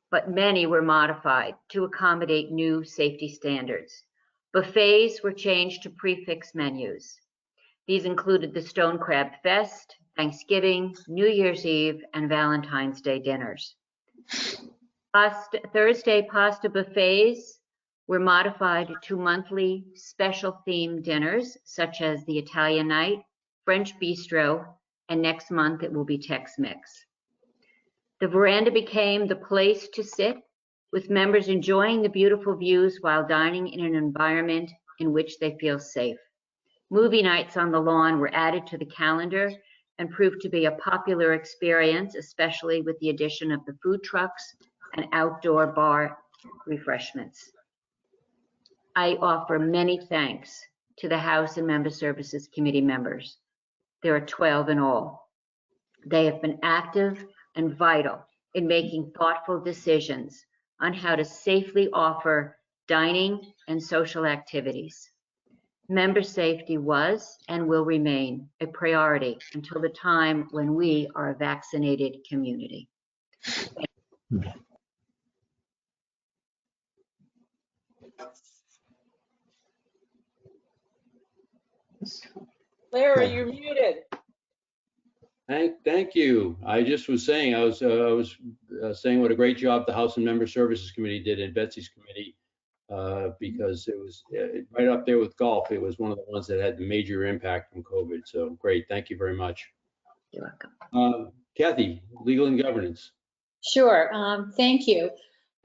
but many were modified to accommodate new safety standards. Buffets were changed to prefix menus. These included the Stone Crab Fest, Thanksgiving, New Year's Eve, and Valentine's Day dinners. Thursday pasta buffets were modified to monthly special themed dinners, such as the Italian Night, French Bistro, and next month it will be Tex-Mex. The veranda became the place to sit, with members enjoying the beautiful views while dining in an environment in which they feel safe. Movie nights on the lawn were added to the calendar and proved to be a popular experience, especially with the addition of the food trucks and outdoor bar refreshments. I offer many thanks to the House and Member Services Committee members. There are 12 in all. They have been active and vital in making thoughtful decisions on how to safely offer dining and social activities. Member safety was and will remain a priority until the time when we are a vaccinated community. Larry, you're muted. Thank you. I just was saying, I was saying what a great job the House and Member Services Committee did and Betsy's committee, because it was right up there with golf. It was one of the ones that had major impact from COVID. So great. Thank you very much. You're welcome. Kathy, Legal and Governance. Sure. Thank you.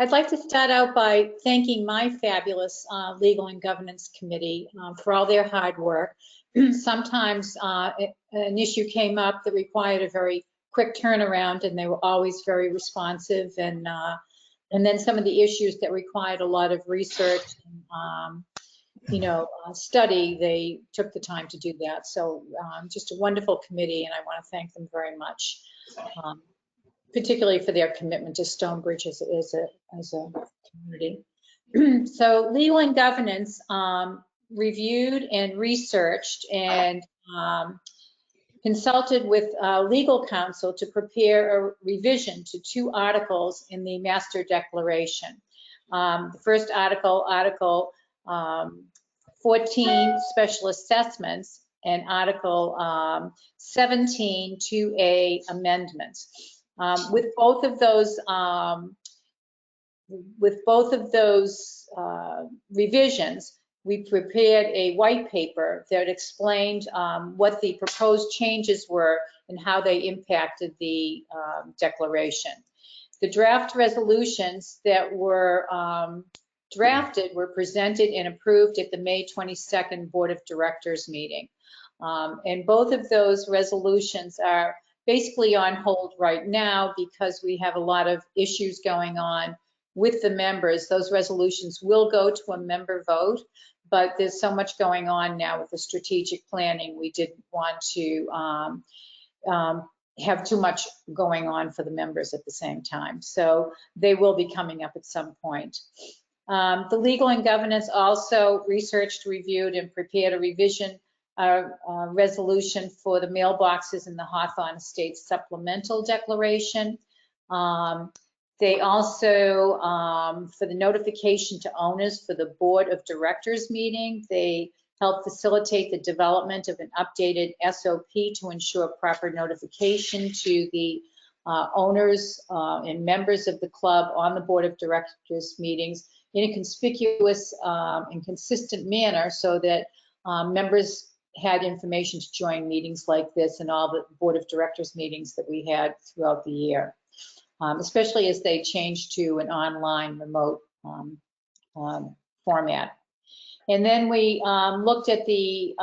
I'd like to start out by thanking my fabulous Legal and Governance Committee for all their hard work. Sometimes an issue came up that required a very quick turnaround, and they were always very responsive. And then some of the issues that required a lot of research and study, they took the time to do that. So just a wonderful committee, and I want to thank them very much, particularly for their commitment to Stonebridge as a community. So Legal and Governance reviewed and researched and consulted with legal counsel to prepare a revision to 2 articles in the Master Declaration. The first article, Article 14, Special Assessments, and Article 17, 2A Amendments. With both of those revisions, we prepared a white paper that explained what the proposed changes were and how they impacted the declaration. The draft resolutions that were drafted were presented and approved at the May 22nd Board of Directors meeting. And both of those resolutions are basically on hold right now because we have a lot of issues going on with the members. Those resolutions will go to a member vote, but there's so much going on now with the strategic planning. We didn't want to have too much going on for the members at the same time. So they will be coming up at some point. The Legal and Governance also researched, reviewed, and prepared a revision resolution for the mailboxes in the Hawthorne Estates Supplemental Declaration. They also, for the notification to owners for the Board of Directors meeting, they help facilitate the development of an updated SOP to ensure proper notification to the owners and members of the club on the Board of Directors meetings in a conspicuous and consistent manner so that members had information to join meetings like this and all the Board of Directors meetings that we had throughout the year. especially as they change to an online remote format. And then we looked at the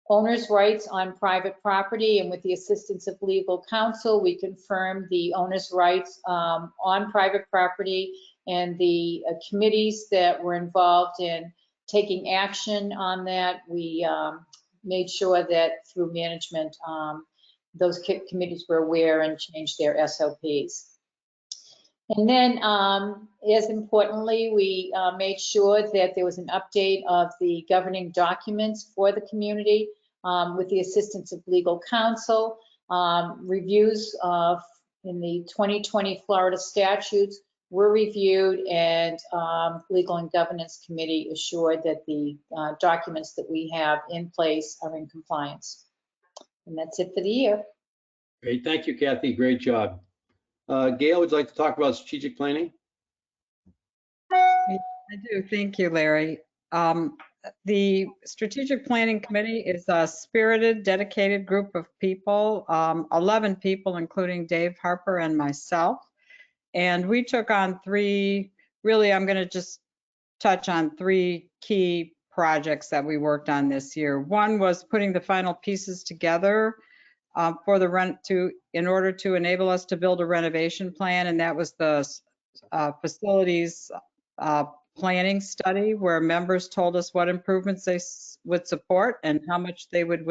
owner's rights on private property, and with the assistance of legal counsel, we confirmed the owner's rights on private property, and the committees that were involved in taking action on that, we made sure that through management, those committees were aware and changed their SOPs. And then, as importantly, we made sure that there was an update of the governing documents for the community with the assistance of legal counsel, reviews in the 2020 Florida statutes were reviewed, and Legal and Governance Committee assured that the documents that we have in place are in compliance. And that's it for the year. Great, thank you, Kathy, great job. Gail, would you like to talk about strategic planning? I do, thank you, Larry. The Strategic Planning Committee is a spirited, dedicated group of people, 11 people, including Dave Harper and myself. And we took on I'm going to just touch on 3 key projects that we worked on this year. One was putting the final pieces together in order to enable us to build a renovation plan, and that was the facilities planning study, where members told us what improvements they would support and how much they would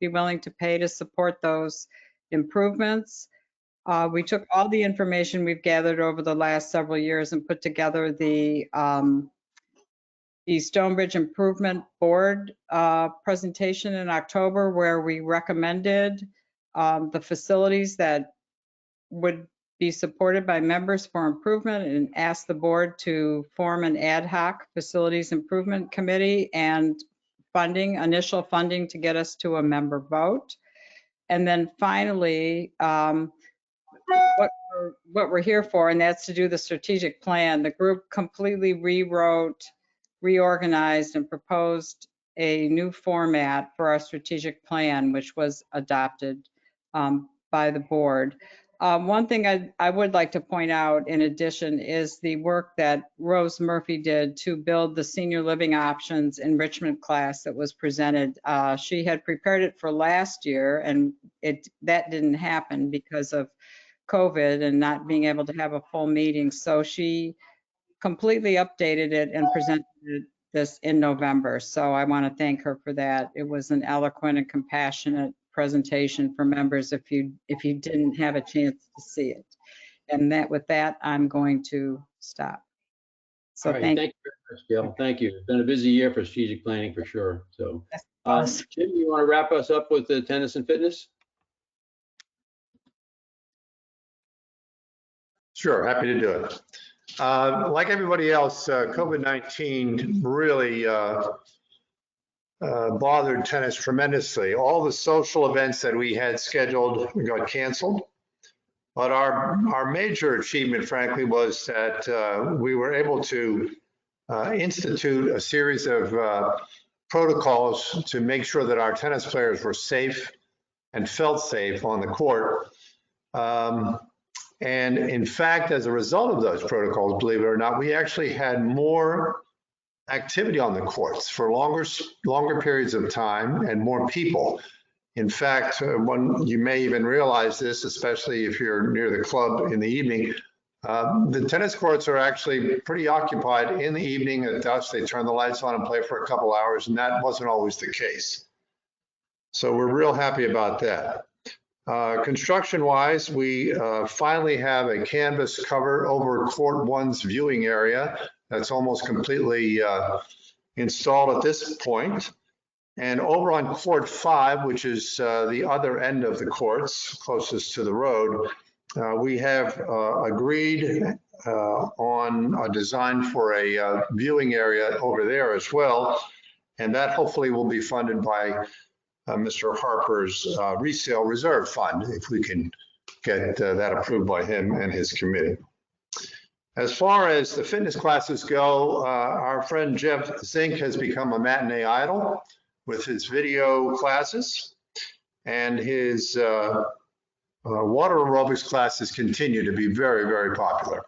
be willing to pay to support those improvements. We took all the information we've gathered over the last several years and put together the Stonebridge Improvement Board presentation in October, where we recommended the facilities that would be supported by members for improvement, and asked the board to form an ad hoc facilities improvement committee and initial funding to get us to a member vote. And then finally, what we're here for, and that's to do the strategic plan. The group completely rewrote, reorganized, and proposed a new format for our strategic plan, which was adopted by the board. One thing I would like to point out in addition is the work that Rose Murphy did to build the senior living options enrichment class that was presented. She had prepared it for last year, and that didn't happen because of COVID and not being able to have a full meeting. So she completely updated it and presented this in November. So I want to thank her for that. It was an eloquent and compassionate presentation for members if you didn't have a chance to see it. And with that, I'm going to stop. So Right, thank you very much, Gail. Thank you. It's been a busy year for strategic planning for sure. So, Jim, you want to wrap us up with the tennis and fitness? Sure, happy to do it. Like everybody else, COVID-19 really bothered tennis tremendously. All the social events that we had scheduled got canceled. But our major achievement, frankly, was that we were able to institute a series of protocols to make sure that our tennis players were safe and felt safe on the court. And in fact, as a result of those protocols, believe it or not, we actually had more activity on the courts for longer periods of time and more people. In fact, you may even realize this, especially if you're near the club in the evening, the tennis courts are actually pretty occupied in the evening at dusk. They turn the lights on and play for a couple hours, and that wasn't always the case. So we're real happy about that. Construction-wise, we finally have a canvas cover over Court 1's viewing area that's almost completely installed at this point. And over on Court 5, which is the other end of the courts, closest to the road, we have agreed on a design for a viewing area over there as well. And that hopefully will be funded by Mr. Harper's resale reserve fund, if we can get that approved by him and his committee. As far as the fitness classes go, our friend Jeff Zink has become a matinee idol with his video classes, and his water aerobics classes continue to be very, very popular.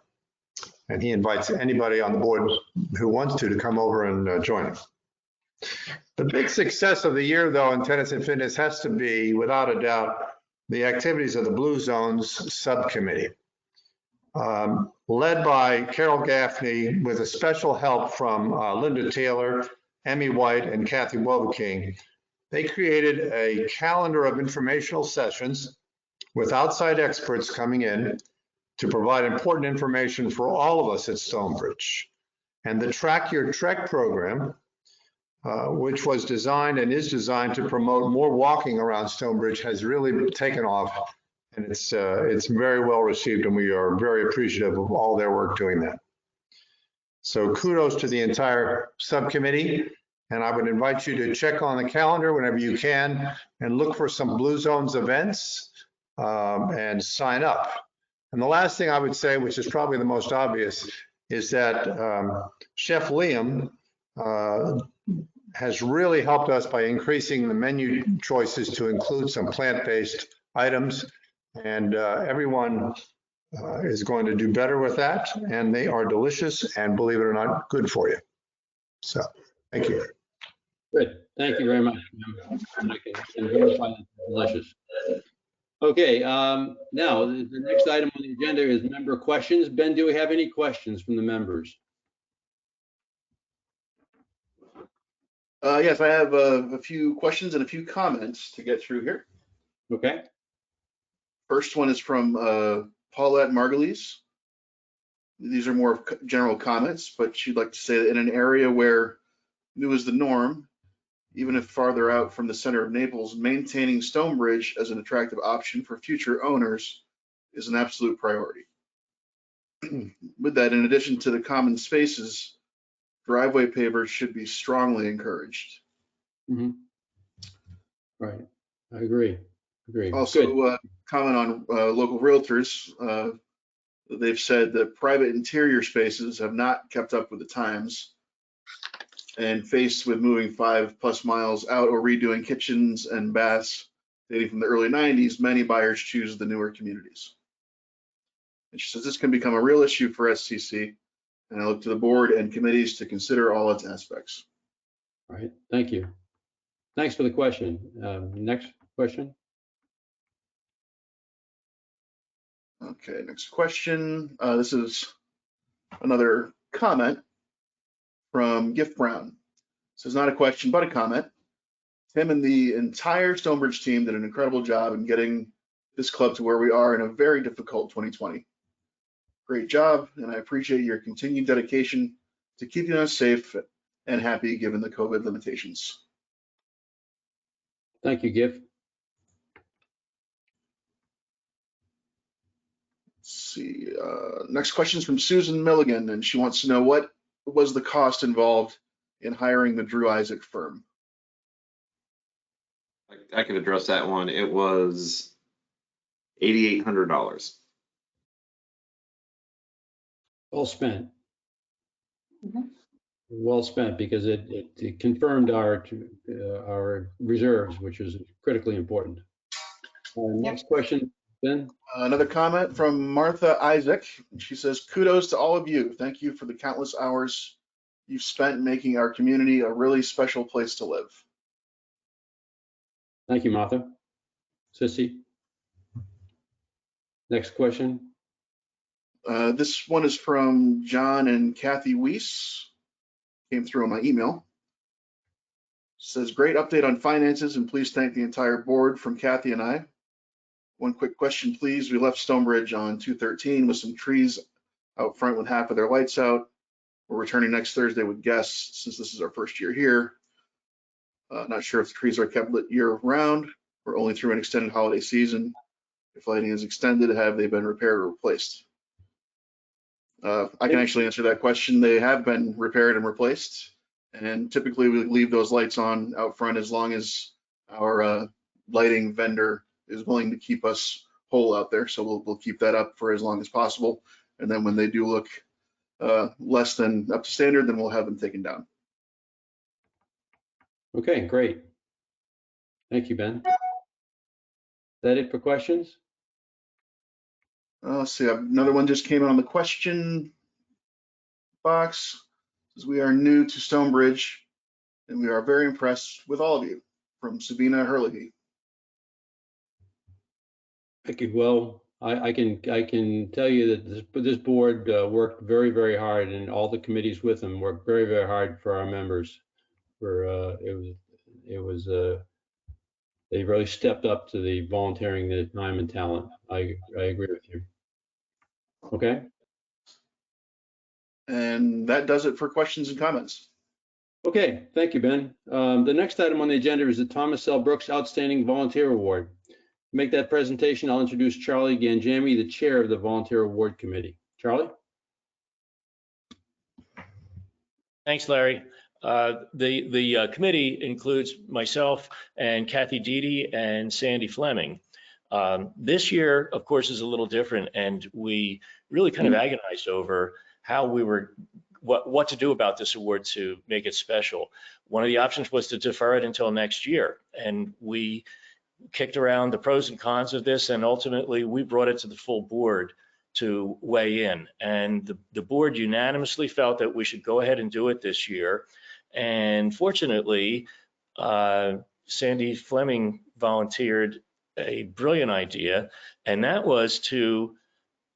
And he invites anybody on the board who wants to come over and join him. The big success of the year, though, in tennis and fitness has to be, without a doubt, the activities of the Blue Zones Subcommittee. Led by Carol Gaffney with a special help from Linda Taylor, Emmy White, and Kathy Wobeking. They created a calendar of informational sessions with outside experts coming in to provide important information for all of us at Stonebridge. And the Track Your Trek program, which was designed and is designed to promote more walking around Stonebridge, has really taken off, and it's very well received, and we are very appreciative of all their work doing that. So kudos to the entire subcommittee, and I would invite you to check on the calendar whenever you can and look for some Blue Zones events and sign up. And the last thing I would say, which is probably the most obvious, is that Chef Liam has really helped us by increasing the menu choices to include some plant-based items, and everyone is going to do better with that, and they are delicious and, believe it or not, good for you. So, thank you. Good. Thank you very much. I can verify that it's delicious. Okay, now the next item on the agenda is member questions. Ben, do we have any questions from the members? Yes, I have a few questions and a few comments to get through here. Okay. First one is from Paulette Margulies. These are more general comments, but she'd like to say that in an area where new is the norm, even if farther out from the center of Naples, maintaining Stonebridge as an attractive option for future owners is an absolute priority. With that, in addition to the common spaces, driveway pavers should be strongly encouraged. Mm-hmm. Right. I agree. Also, comment on local realtors. They've said that private interior spaces have not kept up with the times, and faced with moving 5+ miles out or redoing kitchens and baths dating from the early 90s, many buyers choose the newer communities. And she says this can become a real issue for SCC, and I look to the board and committees to consider all its aspects. All right. Thank you. Thanks for the question. Next question. Okay, next question. This is another comment from Gift Brown. This is not a question, but a comment. Tim and the entire Stonebridge team did an incredible job in getting this club to where we are in a very difficult 2020. Great job, and I appreciate your continued dedication to keeping us safe and happy given the COVID limitations. Thank you, Gift. Let's see. Next question is from Susan Milligan, and she wants to know what was the cost involved in hiring the Drew Isaac firm. I could address that one. It was $8,800. Well spent. Mm-hmm. Well spent, because it confirmed our reserves, which is critically important. Next question, Ben. Another comment from Martha Isaac. She says, kudos to all of you. Thank you for the countless hours you've spent making our community a really special place to live. Thank you, Martha. Sissy. Next question. This one is from John and Kathy Weiss. Came through on my email. Says, great update on finances, and please thank the entire board from Kathy and I. One quick question, please. We left Stonebridge on 2/13 with some trees out front with half of their lights out. We're returning next Thursday with guests since this is our first year here. Not sure if the trees are kept lit year round or only through an extended holiday season. If lighting is extended, have they been repaired or replaced? I can actually answer that question. They have been repaired and replaced, and typically we leave those lights on out front as long as our lighting vendor is willing to keep us whole out there. So we'll keep that up for as long as possible, and then when they do look less than up to standard, then we'll have them taken down. Okay, great. Thank you, Ben. Is that it for questions? Let's see, another one just came in on the question box. Says, we are new to Stonebridge and we are very impressed with all of you, from Sabina Hurley. Thank you. Well, I can tell you that this board worked very, very hard, and all the committees with them worked very, very hard for our members. They really stepped up to the volunteering, the time and talent. I agree with you. Okay. And that does it for questions and comments. Okay, thank you, Ben. The next item on the agenda is the Thomas L. Brooks Outstanding Volunteer Award. To make that presentation, I'll introduce Charlie Ganjami, the chair of the Volunteer Award Committee. Charlie? Thanks, Larry. The committee includes myself and Kathy Deedy and Sandy Fleming. This year, of course, is a little different, and we really kind of agonized over how we were, what to do about this award to make it special. One of the options was to defer it until next year, and we kicked around the pros and cons of this, and ultimately we brought it to the full board to weigh in. And the board unanimously felt that we should go ahead and do it this year. And fortunately, Sandy Fleming volunteered a brilliant idea, and that was to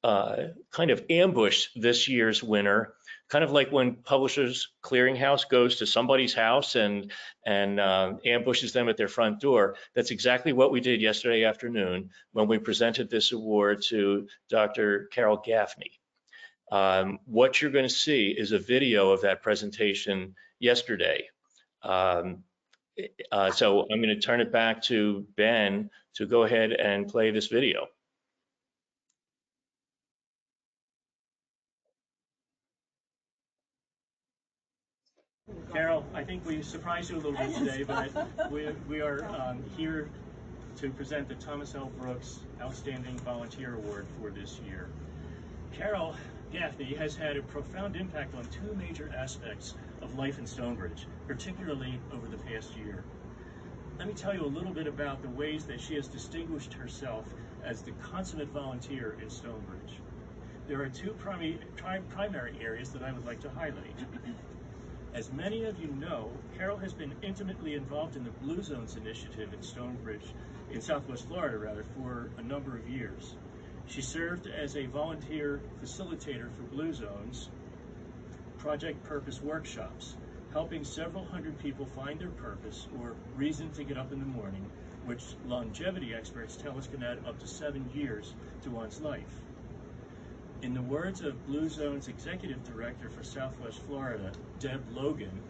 kind of ambush this year's winner, kind of like when Publishers Clearinghouse goes to somebody's house and ambushes them at their front door. That's exactly what we did yesterday afternoon when we presented this award to Dr. Carol Gaffney. What you're going to see is a video of that presentation yesterday. So I'm going to turn it back to Ben to go ahead and play this video. Carol, I think we surprised you a little bit today, but we are here to present the Thomas L. Brooks Outstanding Volunteer Award for this year. Carol Gaffney has had a profound impact on two major aspects of life in Stonebridge, particularly over the past year. Let me tell you a little bit about the ways that she has distinguished herself as the consummate volunteer in Stonebridge. There are two primary areas that I would like to highlight. As many of you know, Carol has been intimately involved in the Blue Zones initiative in Stonebridge, in Southwest Florida, for a number of years. She served as a volunteer facilitator for Blue Zones Project Purpose workshops, helping several hundred people find their purpose or reason to get up in the morning, which longevity experts tell us can add up to 7 years to one's life. In the words of Blue Zone's Executive Director for Southwest Florida, Deb Logan,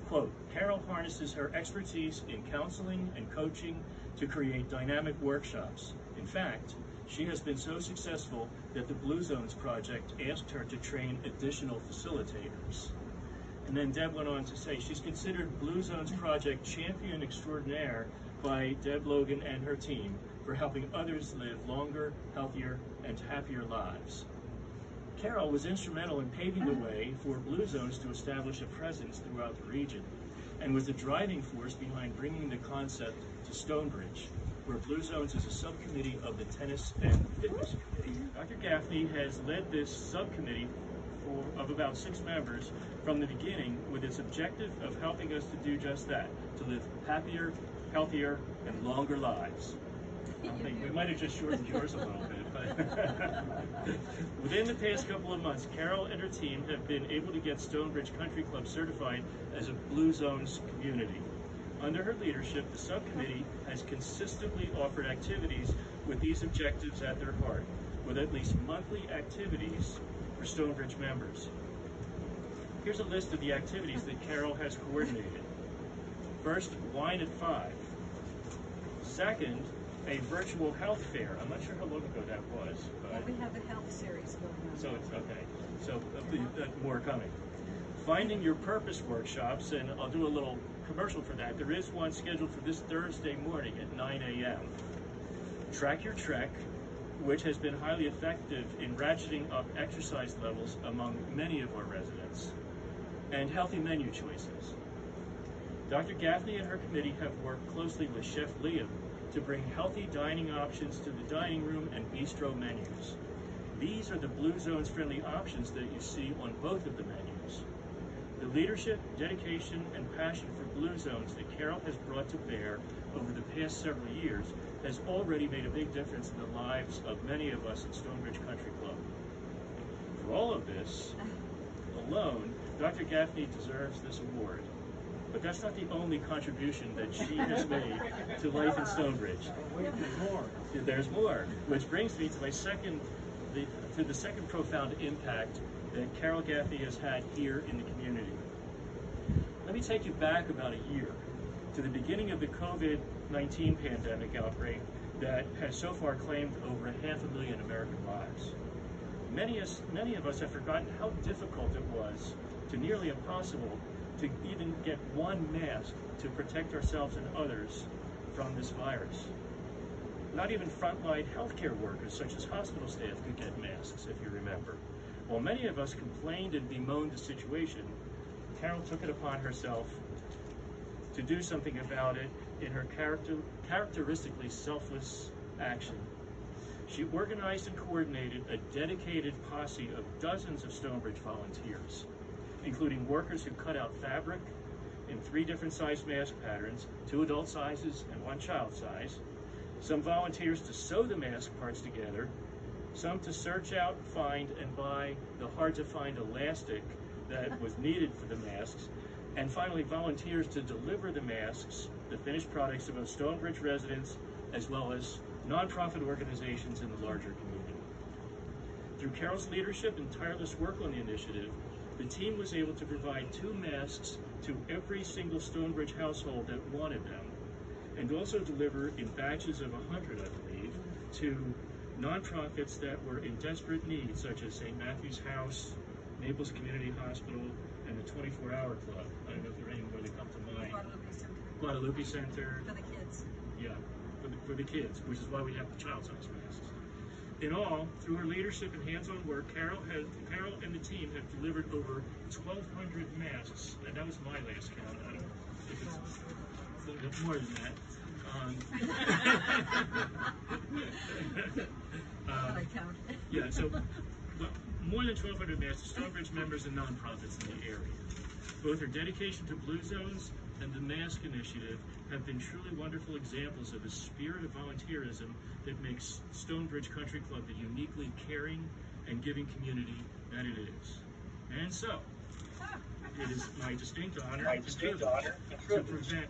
quote, Carol harnesses her expertise in counseling and coaching to create dynamic workshops. In fact, she has been so successful that the Blue Zones Project asked her to train additional facilitators. And then Deb went on to say she's considered Blue Zones Project champion extraordinaire by Deb Logan and her team for helping others live longer, healthier, and happier lives. Carol was instrumental in paving the way for Blue Zones to establish a presence throughout the region, and was the driving force behind bringing the concept to Stonebridge, where Blue Zones is a subcommittee of the Tennis and Fitness Committee. Dr. Gaffney has led this subcommittee of about 6 members from the beginning, with its objective of helping us to do just that, to live happier, healthier, and longer lives. We might have just shortened yours a little bit, but within the past couple of months, Carol and her team have been able to get Stonebridge Country Club certified as a Blue Zones community. Under her leadership, the subcommittee has consistently offered activities with these objectives at their heart, with at least monthly activities for Stonebridge members. Here's a list of the activities that Carol has coordinated. First, Wine at 5. Second, a virtual health fair. I'm not sure how long ago that was. But we have a health series going on. So it's okay. So more coming. Finding Your Purpose workshops, and I'll do a little commercial for that. There is one scheduled for this Thursday morning at 9 a.m. Track Your Trek, which has been highly effective in ratcheting up exercise levels among many of our residents. And healthy menu choices. Dr. Gaffney and her committee have worked closely with Chef Liam to bring healthy dining options to the dining room and bistro menus. These are the Blue Zones friendly options that you see on both of the menus. The leadership, dedication, and passion for Blue Zones that Carol has brought to bear over the past several years has already made a big difference in the lives of many of us at Stonebridge Country Club. For all of this alone, Dr. Gaffney deserves this award. But that's not the only contribution that she has made to life in Stonebridge. There's more, which brings me to the second profound impact that Carol Gaffney has had here in the community. Let me take you back about a year to the beginning of the COVID-19 pandemic outbreak that has so far claimed over 500,000 American lives. Many of us have forgotten how difficult it was, to nearly impossible, to even get one mask to protect ourselves and others from this virus. Not even frontline healthcare workers such as hospital staff could get masks, if you remember. While many of us complained and bemoaned the situation, Carol took it upon herself to do something about it in her characteristically selfless action. She organized and coordinated a dedicated posse of dozens of Stonebridge volunteers, including workers who cut out fabric in 3 different size mask patterns, 2 adult sizes and 1 child size, some volunteers to sew the mask parts together, some to search out, find, and buy the hard-to-find elastic that was needed for the masks, and finally volunteers to deliver the masks, the finished products, to both Stonebridge residents as well as nonprofit organizations in the larger community. Through Carol's leadership and tireless work on the initiative, the team was able to provide 2 masks to every single Stonebridge household that wanted them, and also deliver in batches of 100, I believe, to nonprofits that were in desperate need, such as St. Matthew's House, Naples Community Hospital, and the 24-Hour Club. I don't know if there are any more that come to mind. Guadalupe Center. For the kids. Yeah, for the kids, which is why we have the child-size masks. In all, through her leadership and hands-on work, Carol and the team have delivered over 1,200 masks, and that was my last count. I don't know if it's a little bit more than that. I count. Yeah, so more than 1,200 masks to Stonebridge members and nonprofits in the area. Both her dedication to Blue Zones and the Mask Initiative have been truly wonderful examples of the spirit of volunteerism that makes Stonebridge Country Club the uniquely caring and giving community that it is. And so, it is my distinct honor and privilege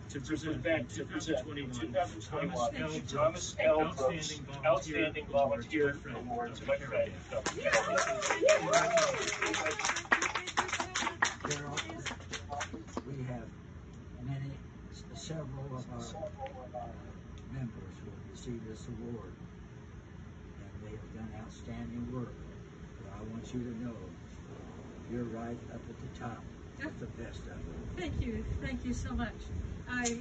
to present the 2021 Thomas L. Brooks Outstanding Volunteer Award to my friend, Dr. Carol, we have several of our members will receive this award, and they have done outstanding work. So I want you to know you're right up at the top with the best of them. Thank you so much. I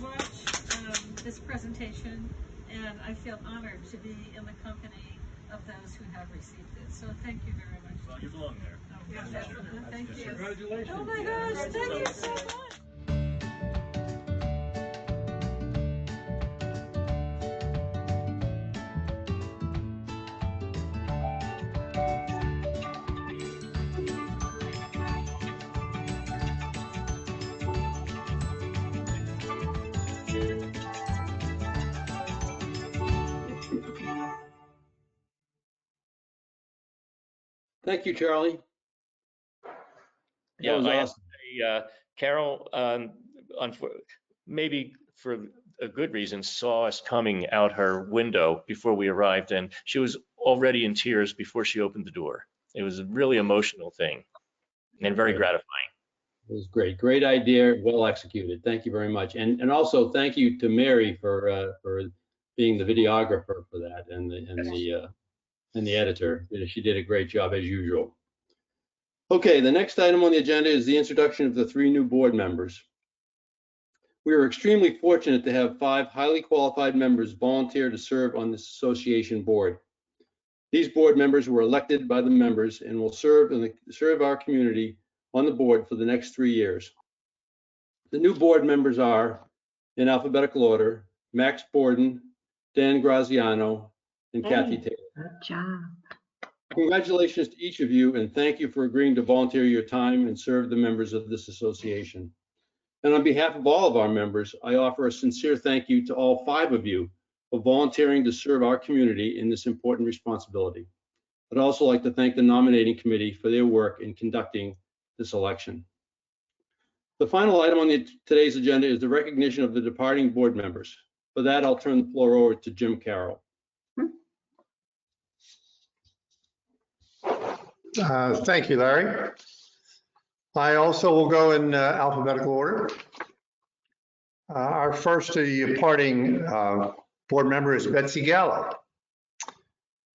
watched this presentation, and I feel honored to be in the company of those who have received it. So thank you very much. Well, you belong there. Oh, yeah, definitely. Thank you. Congratulations. Oh my gosh, thank you so much. Thank you, Charlie. Yeah, That was I have awesome. to say, Carol, maybe for a good reason, saw us coming out her window before we arrived, and she was already in tears before she opened the door. It was a really emotional thing and very gratifying. It was great. Great idea. Well executed. Thank you very much. And also thank you to Mary for being the videographer for that and the editor. She did a great job as usual. Okay, the next item on the agenda is the introduction of the 3 new board members. We are extremely fortunate to have 5 highly qualified members volunteer to serve on this association board. These board members were elected by the members and will serve our community on the board for the next 3 years. The new board members are, in alphabetical order, Max Borden, Dan Graziano, and Kathy Hey. Taylor. Good job. Congratulations to each of you, and thank you for agreeing to volunteer your time and serve the members of this association. And on behalf of all of our members, I offer a sincere thank you to all 5 of you for volunteering to serve our community in this important responsibility. I'd also like to thank the nominating committee for their work in conducting this election. The final item on today's agenda is the recognition of the departing board members. For that, I'll turn the floor over to Jim Carroll. Thank you, Larry. I also will go in alphabetical order. Our first departing board member is Betsy Gallo.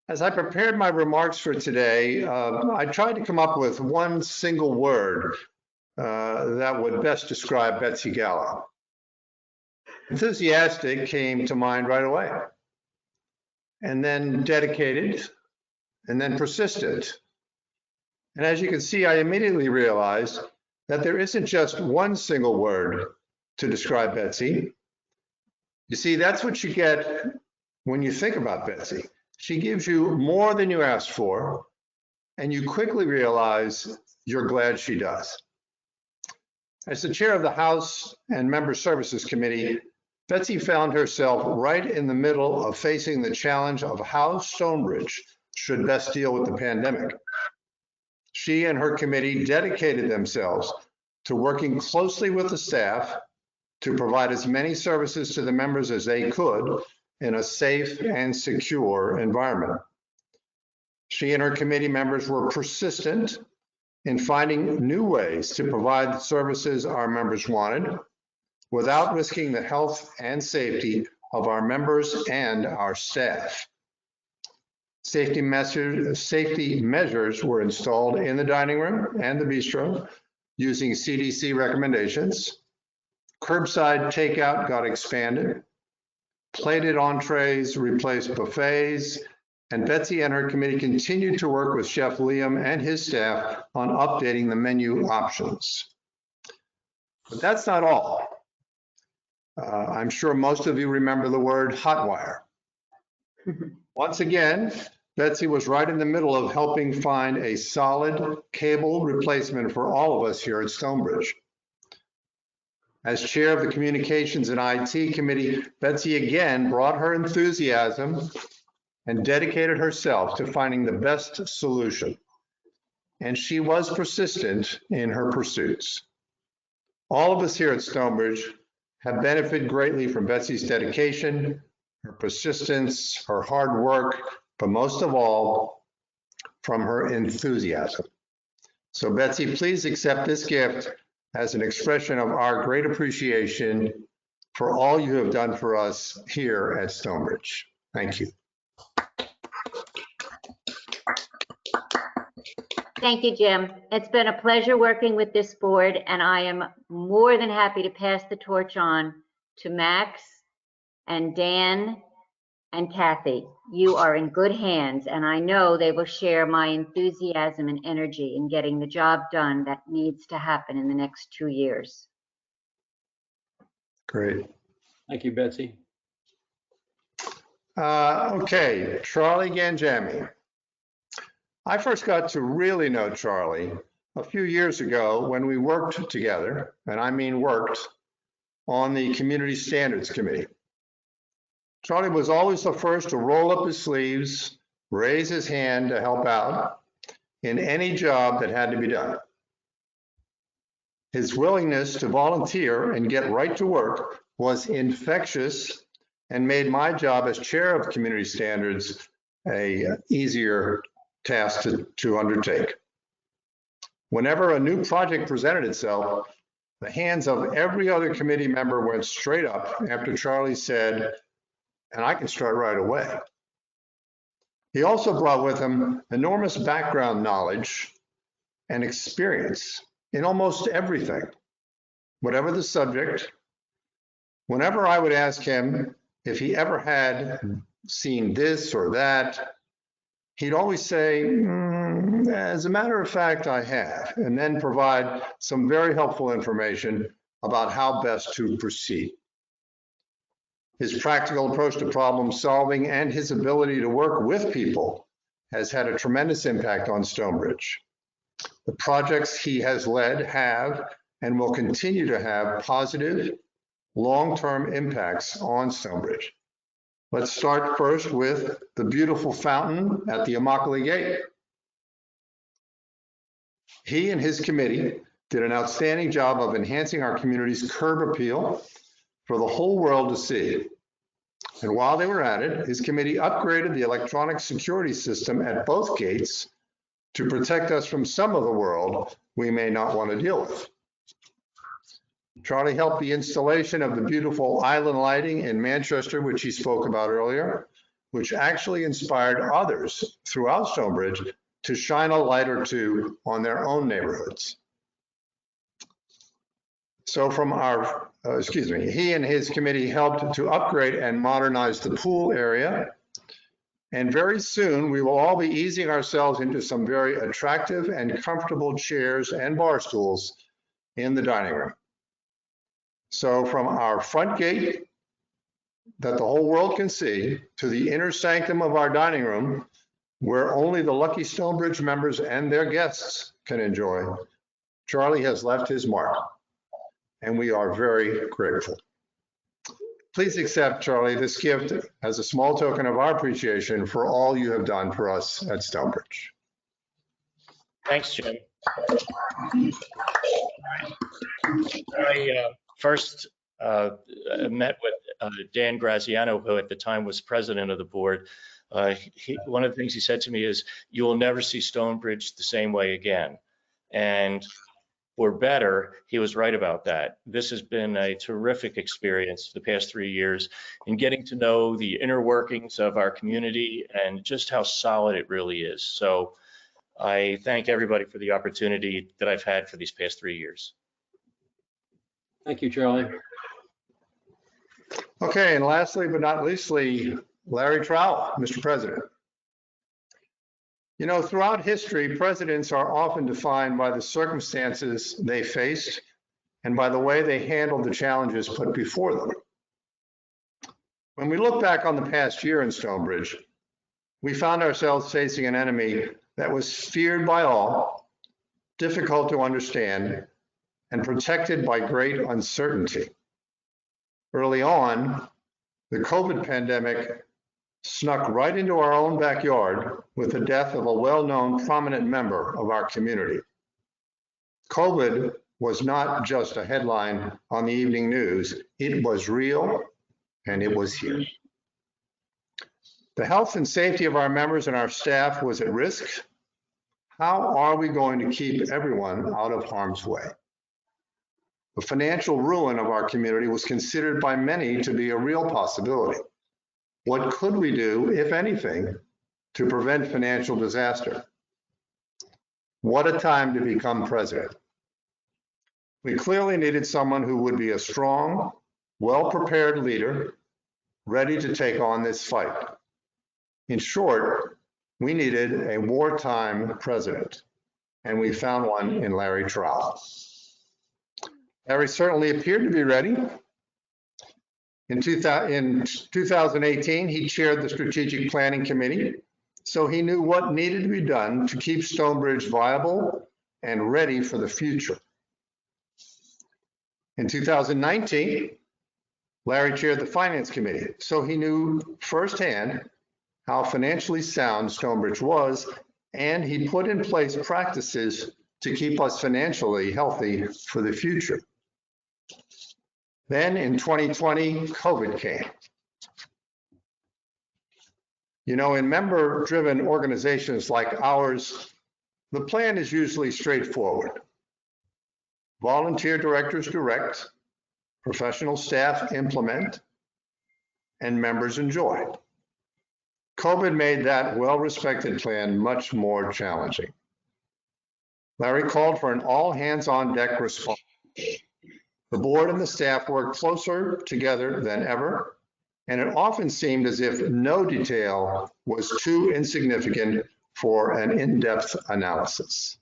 As I prepared my remarks for today, I tried to come up with one single word that would best describe Betsy Gallo. Enthusiastic came to mind right away, and then dedicated, and then persistent. And as you can see, I immediately realized that there isn't just one single word to describe Betsy. You see, that's what you get when you think about Betsy. She gives you more than you asked for, and you quickly realize you're glad she does. As the chair of the House and Member Services Committee, Betsy found herself right in the middle of facing the challenge of how Stonebridge should best deal with the pandemic. She and her committee dedicated themselves to working closely with the staff to provide as many services to the members as they could in a safe and secure environment. She and her committee members were persistent in finding new ways to provide the services our members wanted without risking the health and safety of our members and our staff. Safety measures were installed in the dining room and the bistro using CDC recommendations. Curbside takeout got expanded. Plated entrees replaced buffets. And Betsy and her committee continued to work with Chef Liam and his staff on updating the menu options. But that's not all. I'm sure most of you remember the word hot wire. Once again, Betsy was right in the middle of helping find a solid cable replacement for all of us here at Stonebridge. As chair of the Communications and IT Committee, Betsy again brought her enthusiasm and dedicated herself to finding the best solution. And she was persistent in her pursuits. All of us here at Stonebridge have benefited greatly from Betsy's dedication, her persistence, her hard work, but most of all, from her enthusiasm. So Betsy, please accept this gift as an expression of our great appreciation for all you have done for us here at Stonebridge. Thank you. Thank you, Jim. It's been a pleasure working with this board, and I am more than happy to pass the torch on to Max and Dan and Kathy. You are in good hands, and I know they will share my enthusiasm and energy in getting the job done that needs to happen in the next 2 years. Great. Thank you, Betsy. Okay, Charlie Ganjami. I first got to really know Charlie a few years ago when we worked together, and I mean worked, on the Community Standards Committee. Charlie was always the first to roll up his sleeves, raise his hand to help out in any job that had to be done. His willingness to volunteer and get right to work was infectious and made my job as chair of Community Standards a easier task to undertake. Whenever a new project presented itself, the hands of every other committee member went straight up after Charlie said, and I can start right away. He also brought with him enormous background knowledge and experience in almost everything, whatever the subject. Whenever I would ask him if he ever had seen this or that, he'd always say, as a matter of fact, I have, and then provide some very helpful information about how best to proceed. His practical approach to problem solving and his ability to work with people has had a tremendous impact on Stonebridge. The projects he has led have and will continue to have positive, long-term impacts on Stonebridge. Let's start first with the beautiful fountain at the Immokalee Gate. He and his committee did an outstanding job of enhancing our community's curb appeal for the whole world to see. And while they were at it, his committee upgraded the electronic security system at both gates to protect us from some of the world we may not want to deal with. Charlie helped the installation of the beautiful island lighting in Manchester, which he spoke about earlier, which actually inspired others throughout Stonebridge to shine a light or two on their own neighborhoods. So from our, he and his committee helped to upgrade and modernize the pool area. And very soon we will all be easing ourselves into some very attractive and comfortable chairs and bar stools in the dining room. So from our front gate that the whole world can see to the inner sanctum of our dining room, where only the lucky Stonebridge members and their guests can enjoy, Charlie has left his mark, and we are very grateful. Please accept, Charlie, this gift as a small token of our appreciation for all you have done for us at Stonebridge. Thanks, Jim. I first met with Dan Graziano, who at the time was president of the board. One of the things he said to me is, "You will never see Stonebridge the same way again." And for better, he was right about that. This has been a terrific experience the past 3 years in getting to know the inner workings of our community and just how solid it really is. So I thank everybody for the opportunity that I've had for these past 3 years. Thank you, Charlie. Okay, and lastly but not leastly, Larry Trowell, Mr. President. You know, throughout history, presidents are often defined by the circumstances they faced and by the way they handled the challenges put before them. When we look back on the past year in Stonebridge, we found ourselves facing an enemy that was feared by all, difficult to understand, and protected by great uncertainty. Early on, the COVID pandemic snuck right into our own backyard with the death of a well-known prominent member of our community. COVID was not just a headline on the evening news, it was real and it was here. The health and safety of our members and our staff was at risk. How are we going to keep everyone out of harm's way? The financial ruin of our community was considered by many to be a real possibility. What could we do, if anything, to prevent financial disaster? What a time to become president. We clearly needed someone who would be a strong, well-prepared leader, ready to take on this fight. In short, we needed a wartime president, and we found one in Larry Trowell. Larry certainly appeared to be ready. In 2018, he chaired the Strategic Planning Committee, so he knew what needed to be done to keep Stonebridge viable and ready for the future. In 2019, Larry chaired the Finance Committee, so he knew firsthand how financially sound Stonebridge was, and he put in place practices to keep us financially healthy for the future. Then in 2020, COVID came. You know, in member-driven organizations like ours, the plan is usually straightforward. Volunteer directors direct, professional staff implement, and members enjoy. COVID made that well-respected plan much more challenging. Larry called for an all-hands-on-deck response. The board and the staff worked closer together than ever, and it often seemed as if no detail was too insignificant for an in-depth analysis.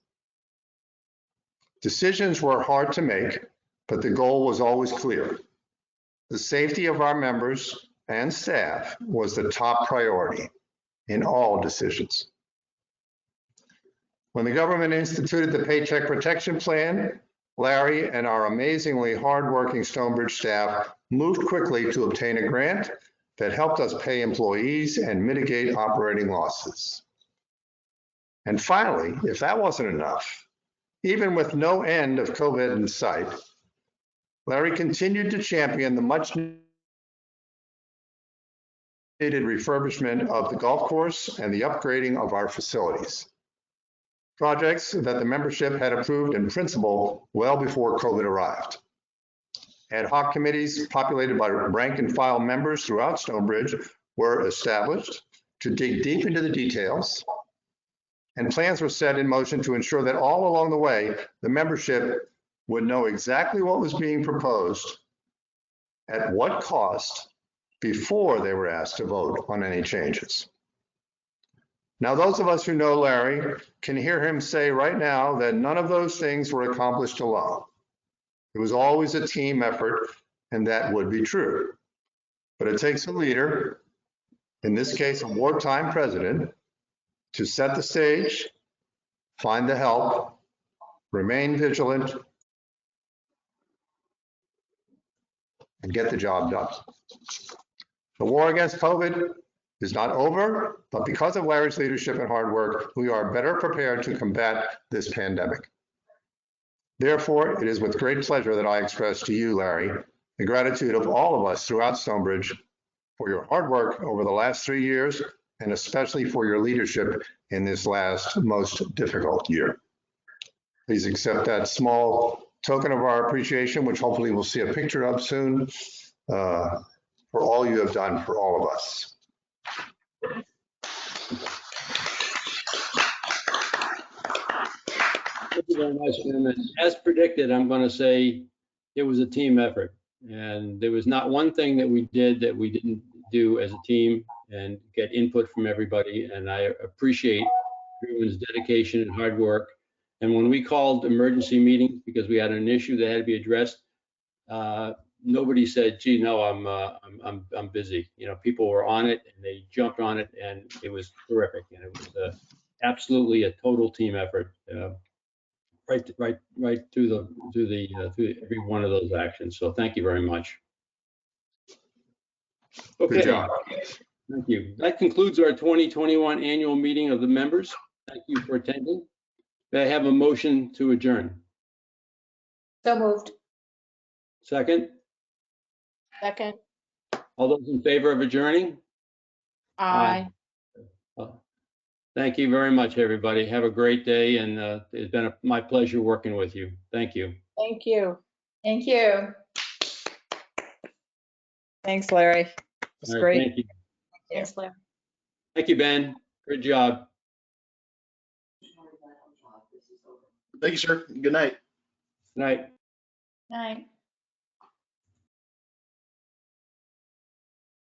Decisions were hard to make, but the goal was always clear. the safety of our members and staff was the top priority in all decisions. When the government instituted the Paycheck Protection Plan, Larry and our amazingly hardworking Stonebridge staff moved quickly to obtain a grant that helped us pay employees and mitigate operating losses. And finally, if that wasn't enough, even with no end of COVID in sight, Larry continued to champion the much needed refurbishment of the golf course and the upgrading of our facilities. Projects that the membership had approved in principle well before COVID arrived. Ad hoc committees populated by rank and file members throughout Stonebridge were established to dig deep into the details, and plans were set in motion to ensure that all along the way, the membership would know exactly what was being proposed, at what cost, before they were asked to vote on any changes. Now, those of us who know Larry can hear him say right now that none of those things were accomplished alone. It was always a team effort, and that would be true. But it takes a leader, in this case, a wartime president, to set the stage, find the help, remain vigilant, and get the job done. The war against COVID is not over, but because of Larry's leadership and hard work, we are better prepared to combat this pandemic. Therefore, it is with great pleasure that I express to you, Larry, the gratitude of all of us throughout Stonebridge for your hard work over the last 3 years, and especially for your leadership in this last most difficult year. Please accept that small token of our appreciation, which hopefully we'll see a picture of soon, for all you have done for all of us. Thank you very much, Jim. And as predicted, I'm going to say it was a team effort. And there was not one thing that we did that we didn't do as a team and get input from everybody. And I appreciate everyone's dedication and hard work. And when we called emergency meetings because we had an issue that had to be addressed, nobody said, "Gee, no, I'm busy." You know, people were on it and they jumped on it, and it was terrific. And it was absolutely a total team effort, right through every one of those actions. So thank you very much. Okay. Good job. Thank you. That concludes our 2021 annual meeting of the members. Thank you for attending. May I have a motion to adjourn? So moved. Second? Second. All those in favor of adjourning? Aye. Thank you very much, everybody. Have a great day, and it's been my pleasure working with you. Thank you. Thank you. Thank you. Thanks, Larry. It's All right, great. thank you. Thanks, Larry. Thank you, Ben. Good job. Thank you, sir. Good night. Night. Night.